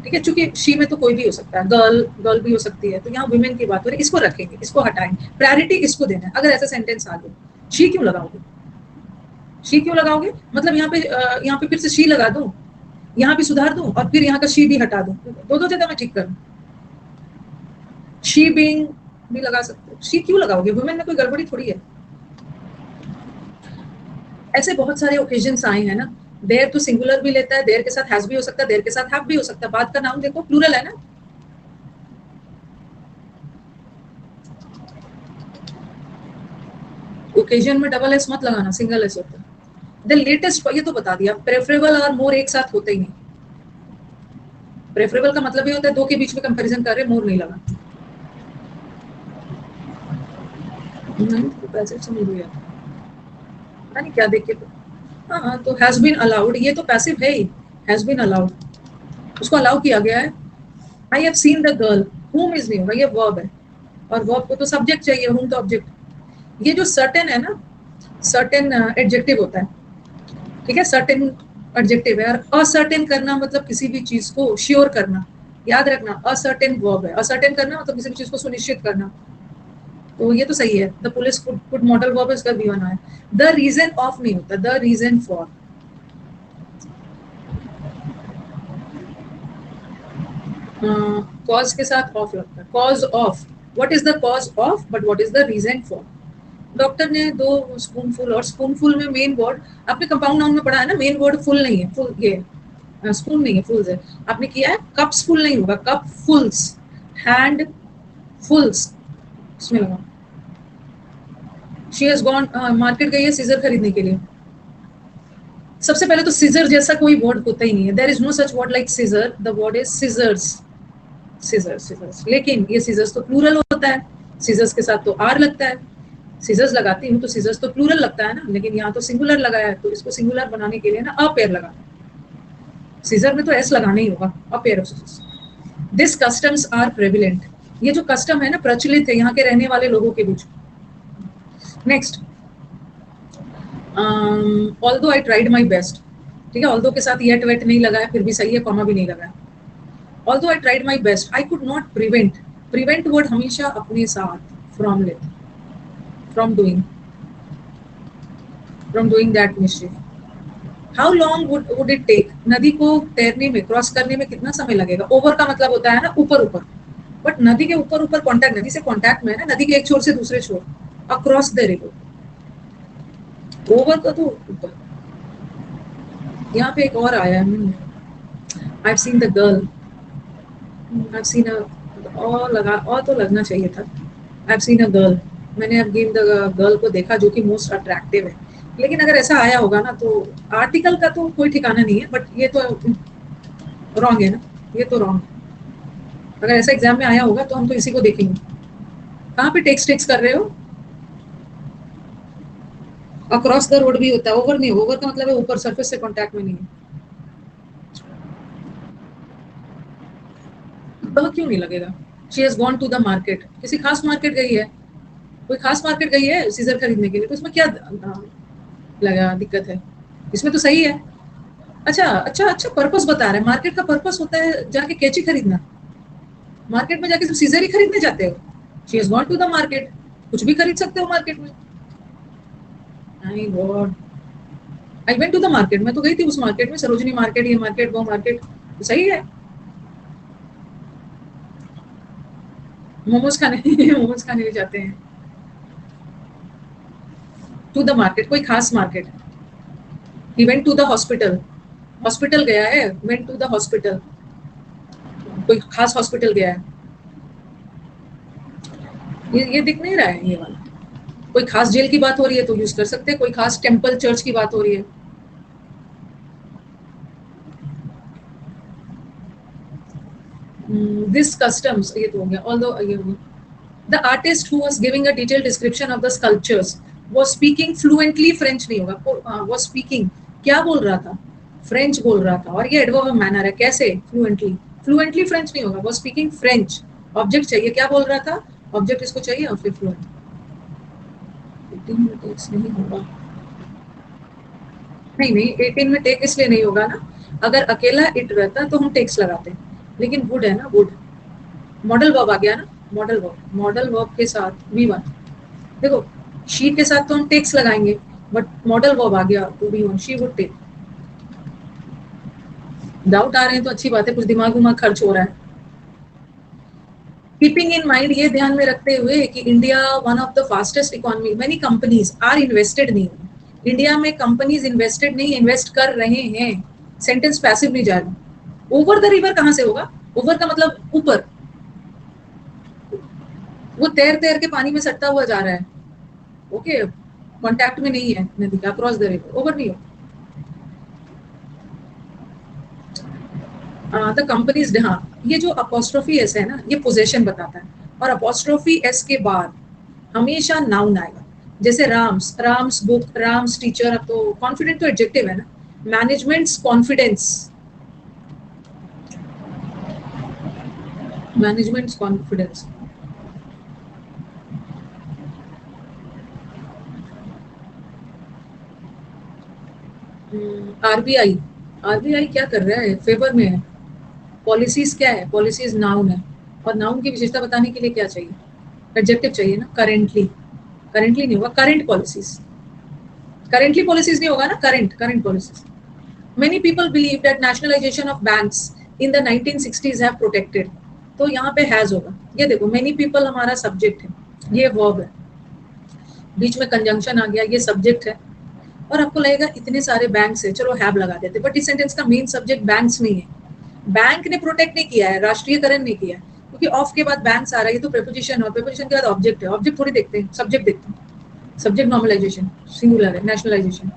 ठीक है, क्योंकि शी में तो कोई भी हो सकता है, गर्ल गर्ल भी हो सकती है, तो यहाँ वुमेन की बात हो रही है, इसको रखेंगे, इसको हटाएंगे, प्रायोरिटी इसको देना है। अगर ऐसा सेंटेंस आ गया, शी क्यों लगाओगे, शी क्यों लगाओगे, मतलब यहाँ पे फिर से शी लगा दूं, यहाँ भी सुधार दूं और फिर यहाँ का शी भी हटा दूं, दो दो जगह मैं ठीक करूं। शी बीइंग भी लगा सकते हो, शी क्यों लगाओगे, वुमेन में कोई गड़बड़ी थोड़ी है। ऐसे बहुत सारे ओकेजन्स आए हैं ना, देयर तो सिंगुलर भी लेता है, देयर के साथ हैज भी हो सकता है, देयर के साथ हैव भी हो सकता है, बात का नाम देखो प्लूरल है ना। ओकेजन में डबल एस मत लगाना, सिंगल एस होता है। द लेटेस्ट, ये तो बता दिया, प्रेफरेबल और मोर एक साथ होते ही नहीं। प्रेफरेबल का मतलब ये होता है दो के बीच में कंपैरिजन कर रहे, मोर नहीं लगा। तो पैसिव समझ गया, पता नहीं क्या देख के। हाँ तो हैज बीन अलाउड, ये तो पैसिव है ही, हैज बीन अलाउड, उसको अलाउ किया गया है। I have seen the girl, whom is नहीं होगा, ये वर्ब है, और वर्ब को तो सब्जेक्ट चाहिए, whom तो ऑब्जेक्ट। ये जो सर्टेन है ना, सर्टेन एडजेक्टिव होता है, ठीक है, सर्टेन एडजेक्टिव है, और असर्टेन करना मतलब किसी भी चीज को श्योर करना, याद रखना, असर्टेन वर्ब है, असर्टेन करना मतलब किसी भी चीज को सुनिश्चित करना, तो ये तो सही है। The police could modal verb इसका भी बना है। द रीजन ऑफ नहीं होता, द रीजन फॉर। कॉज के साथ ऑफ लगता है, cause of, what is the cause of, but what is the reason for. Doctor ने 2 स्पूनफुल, और स्पूनफुल में मेन वर्ड आपने कंपाउंड नाउन में पढ़ा है ना, मेन वर्ड फुल नहीं है, फुल ये स्पून नहीं है, फुल्स है। आपने किया है, कप्स फुल नहीं होगा, कप फुल्स, हैंड फुल्स, इसमें लगा। शी हैज गॉन, मार्केट गई है सीजर खरीदने के लिए। सबसे पहले तो सीजर जैसा कोई वर्ड होता ही नहीं है, there is no such word like scissor, the word is scissors, scissors scissors. लेकिन ये सीजर्स तो प्लूरल होता है, सीजर्स के साथ तो आर लगता है, सीजर्स लगाती हूँ तो सीजर्स तो प्लूरल लगता है ना, लेकिन यहाँ तो सिंगुलर लगाया है, तो इसको सिंगुलर बनाने के लिए ना अ पेयर लगा, सीजर में तो एस लगाना ही होगा, a pair of scissors. This customs are prevalent, ये जो कस्टम है ना प्रचलित है यहाँ के रहने वाले लोगों के बीच। Next, although I tried my best, ठीक है, ऑल्दो के साथ येट वेट नहीं लगा है, फिर भी सही है, कॉमा भी नहीं लगा है। Although I tried my best, I could not prevent, prevent word हमेशा अपने साथ फ्रॉम लेते, from doing that mistake. How long would it take, नदी को तैरने में, क्रॉस करने में कितना समय लगेगा। ओवर का मतलब होता है ना ऊपर ऊपर, बट नदी के ऊपर ऊपर कॉन्टैक्ट, नदी से कॉन्टैक्ट में है ना, नदी के एक छोर से दूसरे छोर, अक्रॉस द रिवर। ओवर का तो ऊपर। यहाँ पे एक और आया है, I have seen the girl, I have seen a, और लगा, और तो लगना चाहिए था, I have seen a girl, मैंने अब गिव द गर्ल को देखा जो कि मोस्ट अट्रैक्टिव है। लेकिन अगर ऐसा आया होगा ना, तो आर्टिकल का तो कोई ठिकाना नहीं है, बट ये तो रॉन्ग है ना, ये तो रॉन्ग है। अगर ऐसा एग्जाम में आया होगा तो हम तो इसी को देखेंगे। कहाँ पे टेक्स्ट टेक्स्ट कर रहे हो, अक्रॉस द रोड भी होता है, ओवर नहीं, ओवर का मतलब है ऊपर, सरफेस से कांटेक्ट में नहीं है। वह क्यों नहीं लगेगा, she has gone to the market, किसी खास मार्केट गई है, कोई खास मार्केट गई है सीजर खरीदने के लिए, तो इसमें क्या लगा दिक्कत है, इसमें तो सही है। अच्छा अच्छा अच्छा, पर्पस बता रहे हैं, मार्केट का पर्पस होता है जाके कैची खरीदना, मार्केट में जाके सिर्फ सीजर ही खरीदने जाते हो। She has gone to the market, कुछ भी खरीद सकते हो मार्केट में। I got, I went to the market, मैं तो गई थी उस मार्केट में, सरोजनी मार्केट, ये मार्केट वो मार्केट, तो सही है। मोमोज खाने मोमोज खाने भी जाते हैं। टू द मार्केट कोई खास मार्केट है। He went to the hospital, hospital गया है, वेंट टू द हॉस्पिटल, कोई खास हॉस्पिटल गया है, ये दिख नहीं रहा है ये वाला। कोई खास जेल की बात हो रही है तो यूज कर सकते हैं, कोई खास टेम्पल चर्च की बात हो रही है। दिस कस्टम्स, ये तो हो गया। ऑल्दो ये हो गया, the artist who was giving a detailed description of the sculptures was speaking fluently, French नहीं होगा, वाज स्पीकिंग, क्या बोल रहा था, फ्रेंच बोल रहा था। और ये एडवर्ब ऑफ मैनर है, कैसे फ्लुएंटली, फ्लुएंटली फ्रेंच नहीं होगा, वाज स्पीकिंग फ्रेंच। ऑब्जेक्ट चाहिए, क्या बोल रहा था, ऑब्जेक्ट इसको चाहिए और फिर फ्लुएंट। 18 में टेक्स नहीं होगा, नहीं नहीं 18 में टेक इसलिए नहीं होगा ना, अगर अकेला इट रहता तो हम टेक्स लगाते, लेकिन वुड है ना, वुड मॉडल वर्ब आ गया ना, मॉडल वर्ब, मॉडल वर्ब के साथ V1, देखो शी के साथ तो हम टेक्स लगाएंगे, बट मॉडल वर्ब आ गया तो V1, she would take. Doubt आ रहे हैं तो अच्छी बात है, कुछ दिमाग उमाग खर्च हो रहा है। कीपिंग इन माइंड, ये ध्यान में रखते हुए कि India one of the fastest economy, many companies are invested नहीं, इंडिया में कंपनीज इन्वेस्टेड नहीं, इन्वेस्ट कर रहे हैं। सेंटेंस पैसिव नहीं जा रहा। ओवर द रिवर कहां से होगा, ओवर का मतलब ऊपर, वो तैर तैर के पानी में सटता हुआ जा रहा है, ओके, कांटेक्ट में नहीं है नदी का, क्रॉस द रिवर, ओवर नहीं हो। द कंपनीज, हाँ ये जो अपोस्ट्रोफी एस है ना, ये पोजेशन बताता है, और अपोस्ट्रोफी एस के बाद हमेशा नाउन आएगा, जैसे राम्स, राम्स बुक, राम्स टीचर। अब तो कॉन्फिडेंट तो एडजेक्टिव है ना, managements confidence, managements confidence. RBI, RBI क्या कर रहा है, फेवर में है। पॉलिसीज क्या है, पॉलिसीज नाउन है, और नाउन की विशेषता बताने के लिए क्या चाहिए, एडजेक्टिव चाहिए ना, करेंटली, करेंटली नहीं होगा, करंट पॉलिसीज, करेंटली पॉलिसीज नहीं होगा ना, current, current policies. Many people believe that nationalisation of banks in the 1960s have protected, तो यहाँ पे हैज होगा। ये देखो मेनी पीपल हमारा सब्जेक्ट है, ये वर्ब है, बीच में कंजंक्शन आ गया, ये सब्जेक्ट है, और आपको लगेगा इतने सारे बैंक्स है, चलो हैव लगा देते, बट इस सेंटेंस का मेन सब्जेक्ट बैंक्स नहीं है। बैंक ने प्रोटेक्ट नहीं किया है, राष्ट्रीयकरण नहीं किया है, क्योंकि ऑफ के बाद बैंक्स आ रहा है, ये तो प्रेपोजिशन है, और प्रेपोजिशन के बाद ऑब्जेक्ट है, ऑब्जेक्ट थोड़ी देखते हैं, सब्जेक्ट देखते हैं, सब्जेक्ट नॉर्मलाइजेशन, सिंगुलर है, nationalisation.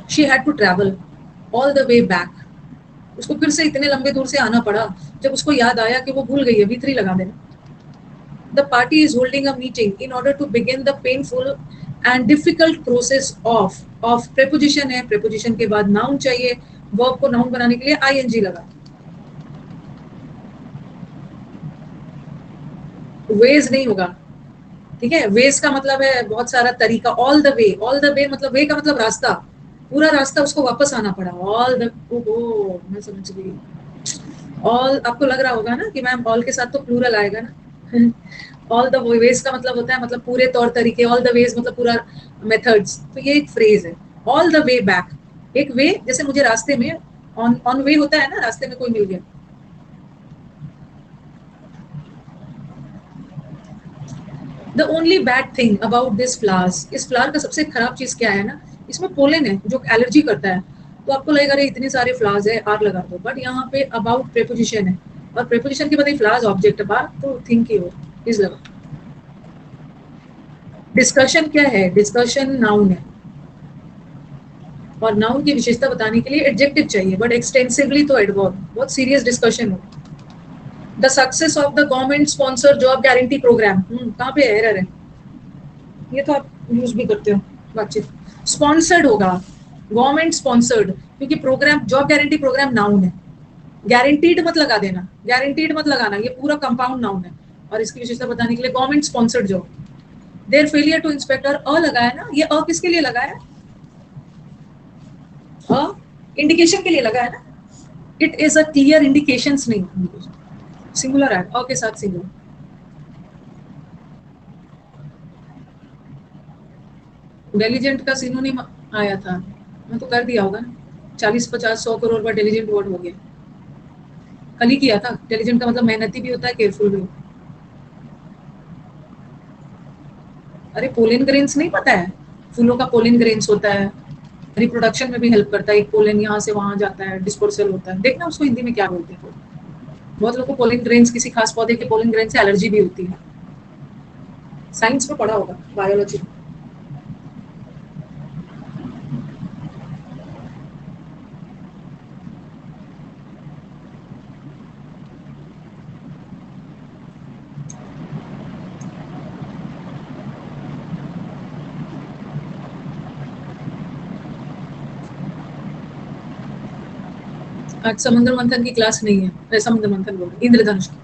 She had to travel all the way back, उसको फिर से इतने लंबे दूर से आना पड़ा, जब उसको याद आया कि वो भूल गई है, V3 लगा देना। The party is holding a meeting in order to begin the painful and difficult process of preposition है, प्रेपोजिशन के बाद नाउन चाहिए, वर्ब को नाउन बनाने के लिए ING लगा। वेज नहीं होगा, ठीक है, वेज का मतलब है बहुत सारा तरीका, all the way, all the वे मतलब वे का मतलब रास्ता, पूरा रास्ता उसको वापस आना पड़ा, ऑल द, ओहो मैं समझ गई, ऑल, आपको लग रहा होगा ना कि मैम ऑल के साथ तो प्लूरल आएगा ना, ऑल द वेज का मतलब होता है, मतलब पूरे तौर तरीके, ऑल द वेज मतलब पूरा मेथड्स, तो ये एक फ्रेज है, ऑल द वे बैक। एक वे जैसे मुझे रास्ते में, ऑन ऑन वे होता है ना, रास्ते में कोई मिल गया। The only bad thing about this flowers, इस फ्लावर का सबसे खराब चीज क्या है ना, इसमें पोलन है जो एलर्जी करता है, तो आपको लगेगा अरे इतने सारे फ्लावर्स है, आर लगा दो, बट यहाँ पे अबाउट प्रेपोजिशन है, और प्रेपोजिशन के बाद फ्लावर्स ऑब्जेक्ट है, बात तो थिंक की हो, इस लगा। डिस्कशन क्या है, डिस्कशन नाउन है, और नाउन की विशेषता बताने के लिए एडजेक्टिव चाहिए, बट एक्सटेंसिवली तो एडवर्ब, बहुत सीरियस डिस्कशन हो। The success of the government sponsor job guarantee programme, कहाँ पे एरर है, ये तो आप यूज भी करते हो बातचीत, स्पॉन्सर्ड होगा, गवर्नमेंट स्पॉन्सर्ड, क्योंकि programme job guarantee programme noun है, गारंटीड मत लगा देना, गारंटीड मत लगाना, ये पूरा कंपाउंड नाउन है, और इसकी विशेषता बताने के लिए government sponsored job. Their failure to inspector, अ लगाया ना, ये अ किसके लिए लगाया, अ इंडिकेशन के लिए लगाया ना, it is a clear indication नहीं, सिंगुलर है, अ के साथ सिंगुलर। डेलीजेंट का सिनोनिम आया था, मैं तो कर दिया होगा ना, 40 50 100 करोड़ बार डेलीजेंट वर्ड हो गया, कल ही किया था। डेलीजेंट का मतलब मेहनती भी होता है, केयरफुल भी। अरे पोलिन ग्रेन्स नहीं पता है, फूलों का पोलिन ग्रेन्स होता है, रिप्रोडक्शन में भी हेल्प करता है। एक पोलन यहाँ से वहां जाता है, डिस्पर्सल होता है। देखना उसको हिंदी में क्या बोलते हैं। बहुत लोगों को पोलन ग्रेन्स, किसी खास पौधे के पोलन ग्रेन से एलर्जी भी होती है। साइंस में पढ़ा होगा, बायोलॉजी। आज समुद्र मंथन की क्लास नहीं है, समुद्र मंथन बोल रहे, इंद्रधनुष की।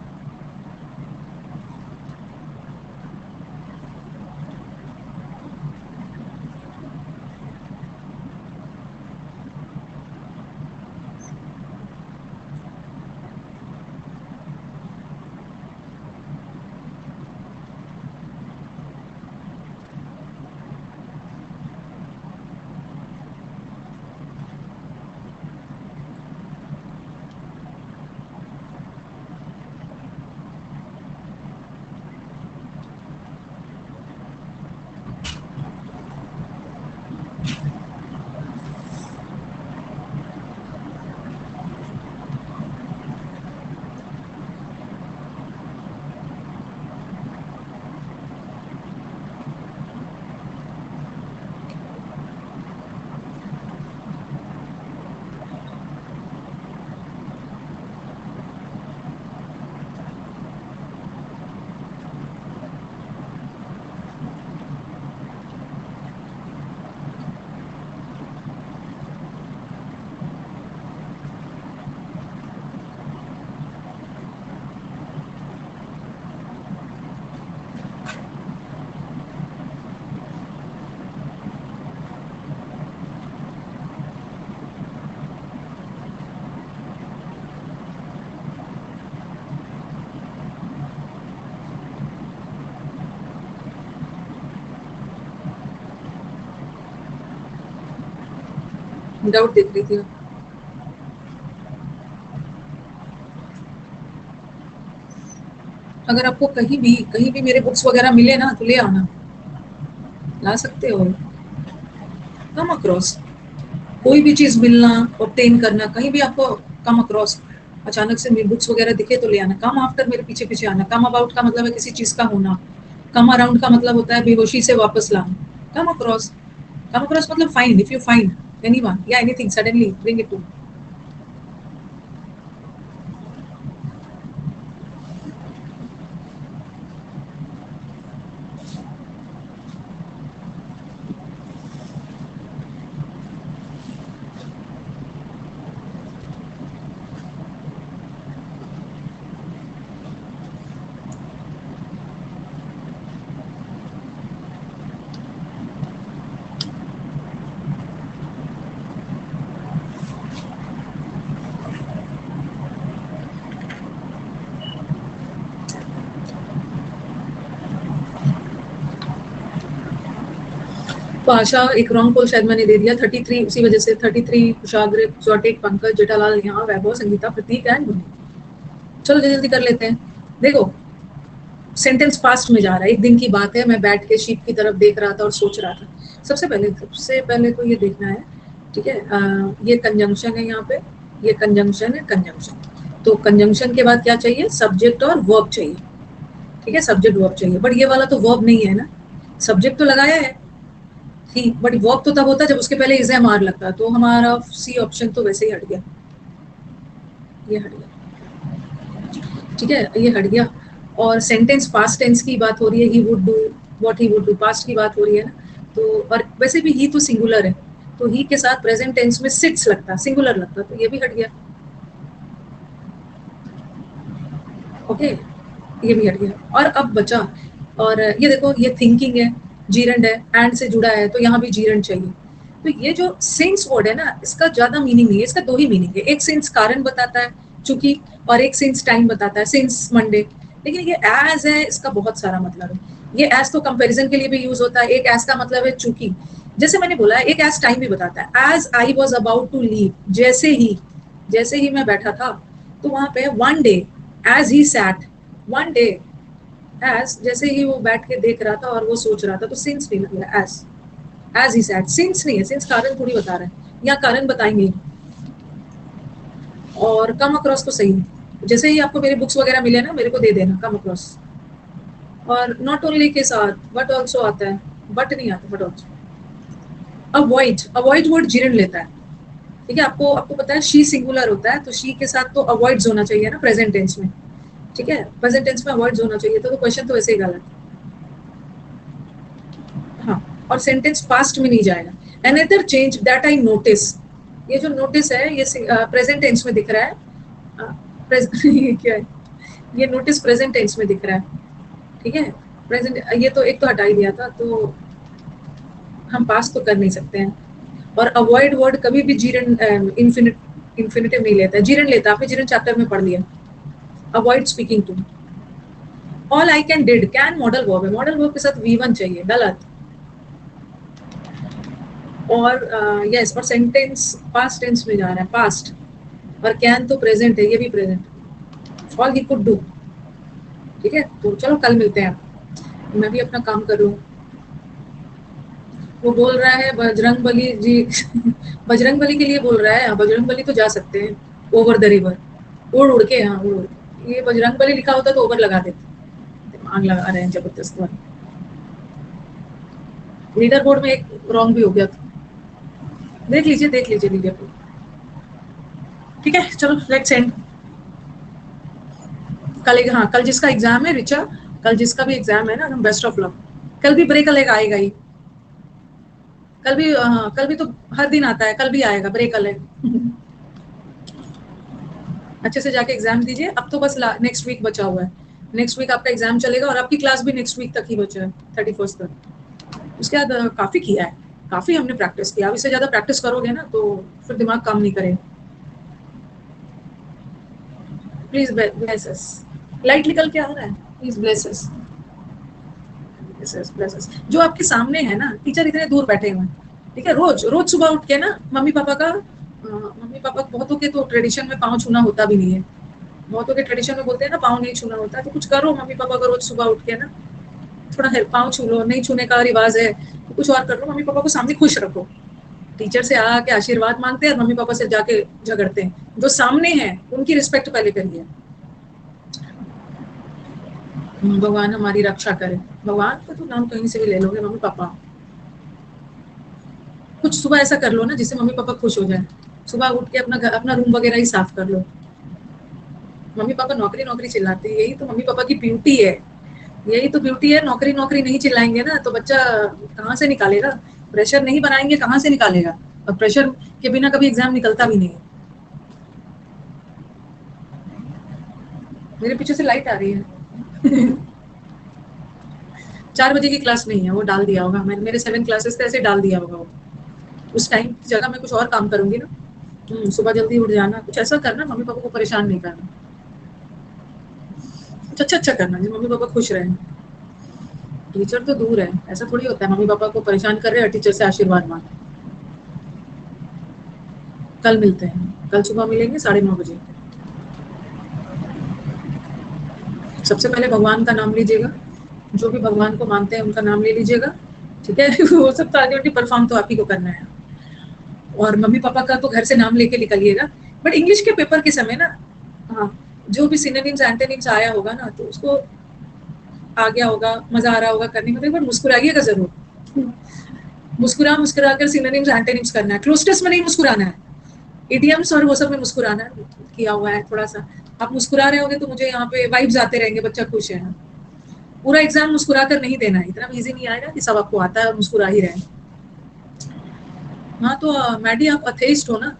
डाउट देख रही थी। अगर आपको कहीं भी मेरे बुक्स वगैरह मिले ना तो ले आना, ला सकते हो। कम अक्रॉस कोई भी चीज मिलना, ऑब्टेन करना, कहीं भी आपको कम अक्रॉस अचानक से मेरे बुक्स वगैरह दिखे तो ले आना। कम आफ्टर मेरे पीछे पीछे आना। कम अबाउट का मतलब है किसी चीज का होना। कम अराउंड का मतलब होता है बेहोशी से वापस लाना। कम अक्रॉस मतलब find, if you find anyone या anything suddenly bring it to. तो आशा एक रॉन्ग पोल शायद मैंने दे दिया। 33 उसी वजह से 33 कुशाग्र चौटेक पंकज जेठालाल यहाँ वैभव संगीता प्रतीक एंड मुनि। चलो जल्दी जल्दी कर लेते हैं। देखो सेंटेंस पास्ट में जा रहा है। एक दिन की बात है, मैं बैठ के शीप की तरफ देख रहा था और सोच रहा था। सबसे पहले तो ये देखना है, ठीक है। ये कंजंक्शन है, यहाँ पे ये कंजंक्शन है, कंजंक्शन। तो कंजंक्शन के बाद क्या चाहिए? सब्जेक्ट और वर्ब चाहिए, ठीक है। सब्जेक्ट वर्ब चाहिए, बट ये वाला तो वर्ब नहीं है ना। सब्जेक्ट तो लगाया है ठीक, बट वर्ब तो तब होता है जब उसके पहले इज एम आर लगता है। तो हमारा सी ऑप्शन तो वैसे ही हट गया, ये हट गया, ठीक है, ये हट गया। और सेंटेंस पास्ट टेंस की बात हो रही है, he would do, what he would do, past की बात हो रही है ना। तो और वैसे भी ही तो सिंगुलर है, तो ही के साथ प्रेजेंट टेंस में सिट्स लगता, सिंगुलर लगता, तो ये भी हट गया। ओके, ये भी हट गया। और अब बचा, और ये देखो ये थिंकिंग है, जीरंड है, एंड से जुड़ा है, तो यहाँ भी जीरंड चाहिए। तो ये जो सिंस वर्ड है ना, इसका ज्यादा मीनिंग नहीं है, इसका दो ही मीनिंग है। एक सिंस कारण बताता है चूंकि, और एक सिंस टाइम बताता है, सिंस मंडे। लेकिन ये एज है, इसका बहुत सारा मतलब है। ये एज तो कंपैरिजन के लिए भी यूज होता है। एक एज का मतलब है चूंकि, जैसे मैंने बोला है, एक एज टाइम भी बताता है। As I was about to leave, जैसे ही मैं बैठा था, तो वहां पे one day, as he sat, one day, as जैसे ही वो बैठ के देख रहा था और वो सोच रहा था, तो सिंस भी लगेगा as. As he said, since नहीं है, सिंस कारण थोड़ी बता रहे हैं, यहाँ कारण बताएंगे। और कम अक्रॉस को सही, जैसे ही आपको मेरे बुक्स वगैरह मिले ना मेरे को दे देना, कम अक्रॉस। और नॉट ओनली के साथ बट ऑल्सो आता है, बट नहीं आता, but also. Avoid, avoid word जीर्ण लेता है, ठीक है। आपको आपको पता है शी सिंगुलर होता है, तो शी के साथ तो अवॉइड्स होना चाहिए ना प्रेजेंट टेंस में, ठीक है। प्रेजेंट टेंस में अवॉइड्स होना चाहिए, तो क्वेश्चन तो वैसे ही गलत। हाँ, और सेंटेंस पास्ट में नहीं जाएगा। Another change that I notice, ये जो नोटिस है ये प्रेजेंट टेंस में दिख रहा है। ये क्या है, ये नोटिस प्रेजेंट टेंस में दिख रहा है, ठीक है। प्रेजेंट, ये तो एक तो हटा ही दिया था, तो हम पास तो कर नहीं सकते हैं। और अवॉइड वर्ड कभी भी जीरन इन्फिनिटिव नहीं लेता है, जीरन लेता है, आपने जीरन चैप्टर में पढ़ लिया। Avoid speaking to. All I can did, can modal verb है, मॉडल वर्ब के साथ वी1 चाहिए, गलत। और यस, और सेंटेंस पास्ट टेंस में जा रहा है, पास्ट। और कैन तो प्रेजेंट है, ये भी present. All he could do, ठीक है। तो चलो कल मिलते हैं, मैं भी अपना काम कर रही हूँ। वो बोल रहा है बजरंग बली जी बजरंग बली के लिए बोल रहा है, हाँ, बजरंग बली तो जा सकते हैं ओवर द रिवर, उड़ उड़ के, हाँ उड़ उड़ के। ये बजरंग बली लिखा होता तो ओवर लगा देते, दिमाग लगा रहे हैं जबरदस्त वाला। लीडर बोर्ड में एक रॉन्ग भी हो गया था, देख लीजिए लीडर बोर्ड, ठीक है। चलो लेट्स एंड। कल, हाँ कल जिसका एग्जाम है रिचा, कल जिसका भी एग्जाम है ना, बेस्ट ऑफ लक। कल भी ब्रेक अलग आएगा ही, कल भी, हाँ कल भी तो हर दिन आता है, कल भी आएगा ब्रेक अलग। अच्छे से जाके एग्जाम दीजिए, अब तो बस नेक्स्ट वीक बचा हुआ है, नेक्स्ट वीक आपका एग्जाम चलेगा, और आपकी क्लास भी नेक्स्ट वीक तक ही बचा है, 31 तक। उसके बाद काफी किया है, काफी हमने प्रैक्टिस किया, अब इससे ज्यादा प्रैक्टिस करोगे ना तो फिर दिमाग काम नहीं करेगा। प्लीज ब्लेस अस, लाइट निकल के आ रहा है, please bless us, bless us. जो आपके सामने है ना, टीचर इतने दूर बैठे हुए हैं, ठीक है। रोज रोज सुबह उठ के ना मम्मी पापा का, मम्मी पापा बहुतों के तो ट्रेडिशन में पाँव छूना होता भी नहीं है, बहुतों के ट्रेडिशन में बोलते हैं ना पाँव नहीं छूना होता, तो कुछ करो मम्मी पापा का, रोज सुबह उठ के ना थोड़ा पाँव छू लो, नहीं छूने का रिवाज है तो कुछ और कर लो, मम्मी पापा को सामने खुश रखो। टीचर से आके आशीर्वाद मांगते हैं और मम्मी पापा से जाके झगड़ते हैं, जो सामने है उनकी रिस्पेक्ट पहले करिए। भगवान हमारी रक्षा करे, भगवान का तो नाम कहीं से भी ले लोगे, मम्मी पापा कुछ सुबह ऐसा कर लो ना जिससे मम्मी पापा खुश हो जाए, सुबह उठ के अपना अपना रूम वगैरह ही साफ कर लो। मम्मी पापा नौकरी नौकरी चिल्लाते हैं, यही तो मम्मी पापा की ब्यूटी है, यही तो ब्यूटी है। नौकरी नौकरी नहीं चिल्लाएंगे ना तो बच्चा कहाँ से निकालेगा, प्रेशर नहीं बनाएंगे कहाँ से निकालेगा, और प्रेशर के बिना कभी एग्जाम निकलता भी नहीं है। मेरे पीछे से लाइट आ रही है। 4 बजे की क्लास नहीं है, वो डाल दिया होगा, मैंने मेरे 7 क्लासेस थे ऐसे डाल दिया होगा वो, उस टाइम की जगह मैं कुछ और काम करूंगी ना। सुबह जल्दी उठ जाना, कुछ ऐसा करना मम्मी पापा को परेशान नहीं करना, कुछ अच्छा अच्छा करना जो मम्मी पापा खुश रहे। टीचर तो दूर है, ऐसा थोड़ी होता है मम्मी पापा को परेशान कर रहे हैं टीचर से आशीर्वाद मांग। कल मिलते हैं, कल सुबह मिलेंगे 9:30 बजे। सबसे पहले भगवान का नाम लीजिएगा, जो भी भगवान को मानते हैं उनका नाम ले लीजिएगा, ठीक है। वो सब तो आगे परफॉर्म तो आप ही को करना है, और मम्मी पापा का तो घर से नाम लेके निकलिएगा। बट इंग्लिश के पेपर के समय ना, हाँ जो भी सिनोनिम्स एंटोनिम्स आया होगा ना तो उसको आ गया होगा, मजा आ रहा होगा करने में, तो एक बार मुस्कुराइएगा जरूर। मुस्कुरा मुस्कुरा कर सिनोनिम्स एंटोनिम्स करना है, क्लोज में नहीं मुस्कुराना है, इडियम्स और वो सब में मुस्कुराना किया हुआ है थोड़ा सा। आप मुस्कुरा रहे होगे तो मुझे यहाँ पे वाइब्स आते रहेंगे, बच्चा खुश है। पूरा एग्जाम मुस्कुरा कर नहीं देना है, इतना इजी नहीं आएगा कि सब आपको आता है और मुस्कुरा ही रहे। हाँ तो मैडी आप अथेइस्ट हो ना,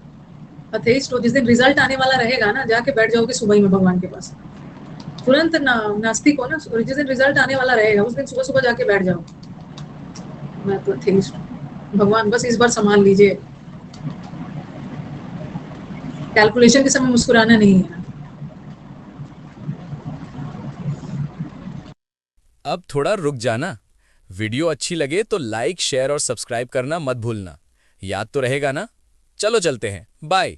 अथेइस्ट हो, जिस दिन रिजल्ट आने वाला रहेगा ना जाके बैठ जाओगे सुबह ही में भगवान के पास, तुरंत ना नास्तिक हो ना, जिस दिन रिजल्ट आने वाला रहेगा उस दिन सुबह सुबह जाके बैठ जाओ। मैं तो अथेइस्ट हूँ, भगवान बस इस बार संभाल लीजिए, कैलकुलेशन के समय मुस्कुराना नहीं है। अब थोड़ा रुक जाना। वीडियो अच्छी लगे तो लाइक शेयर और सब्सक्राइब करना मत भूलना। याद तो रहेगा ना? चलो चलते हैं, बाय।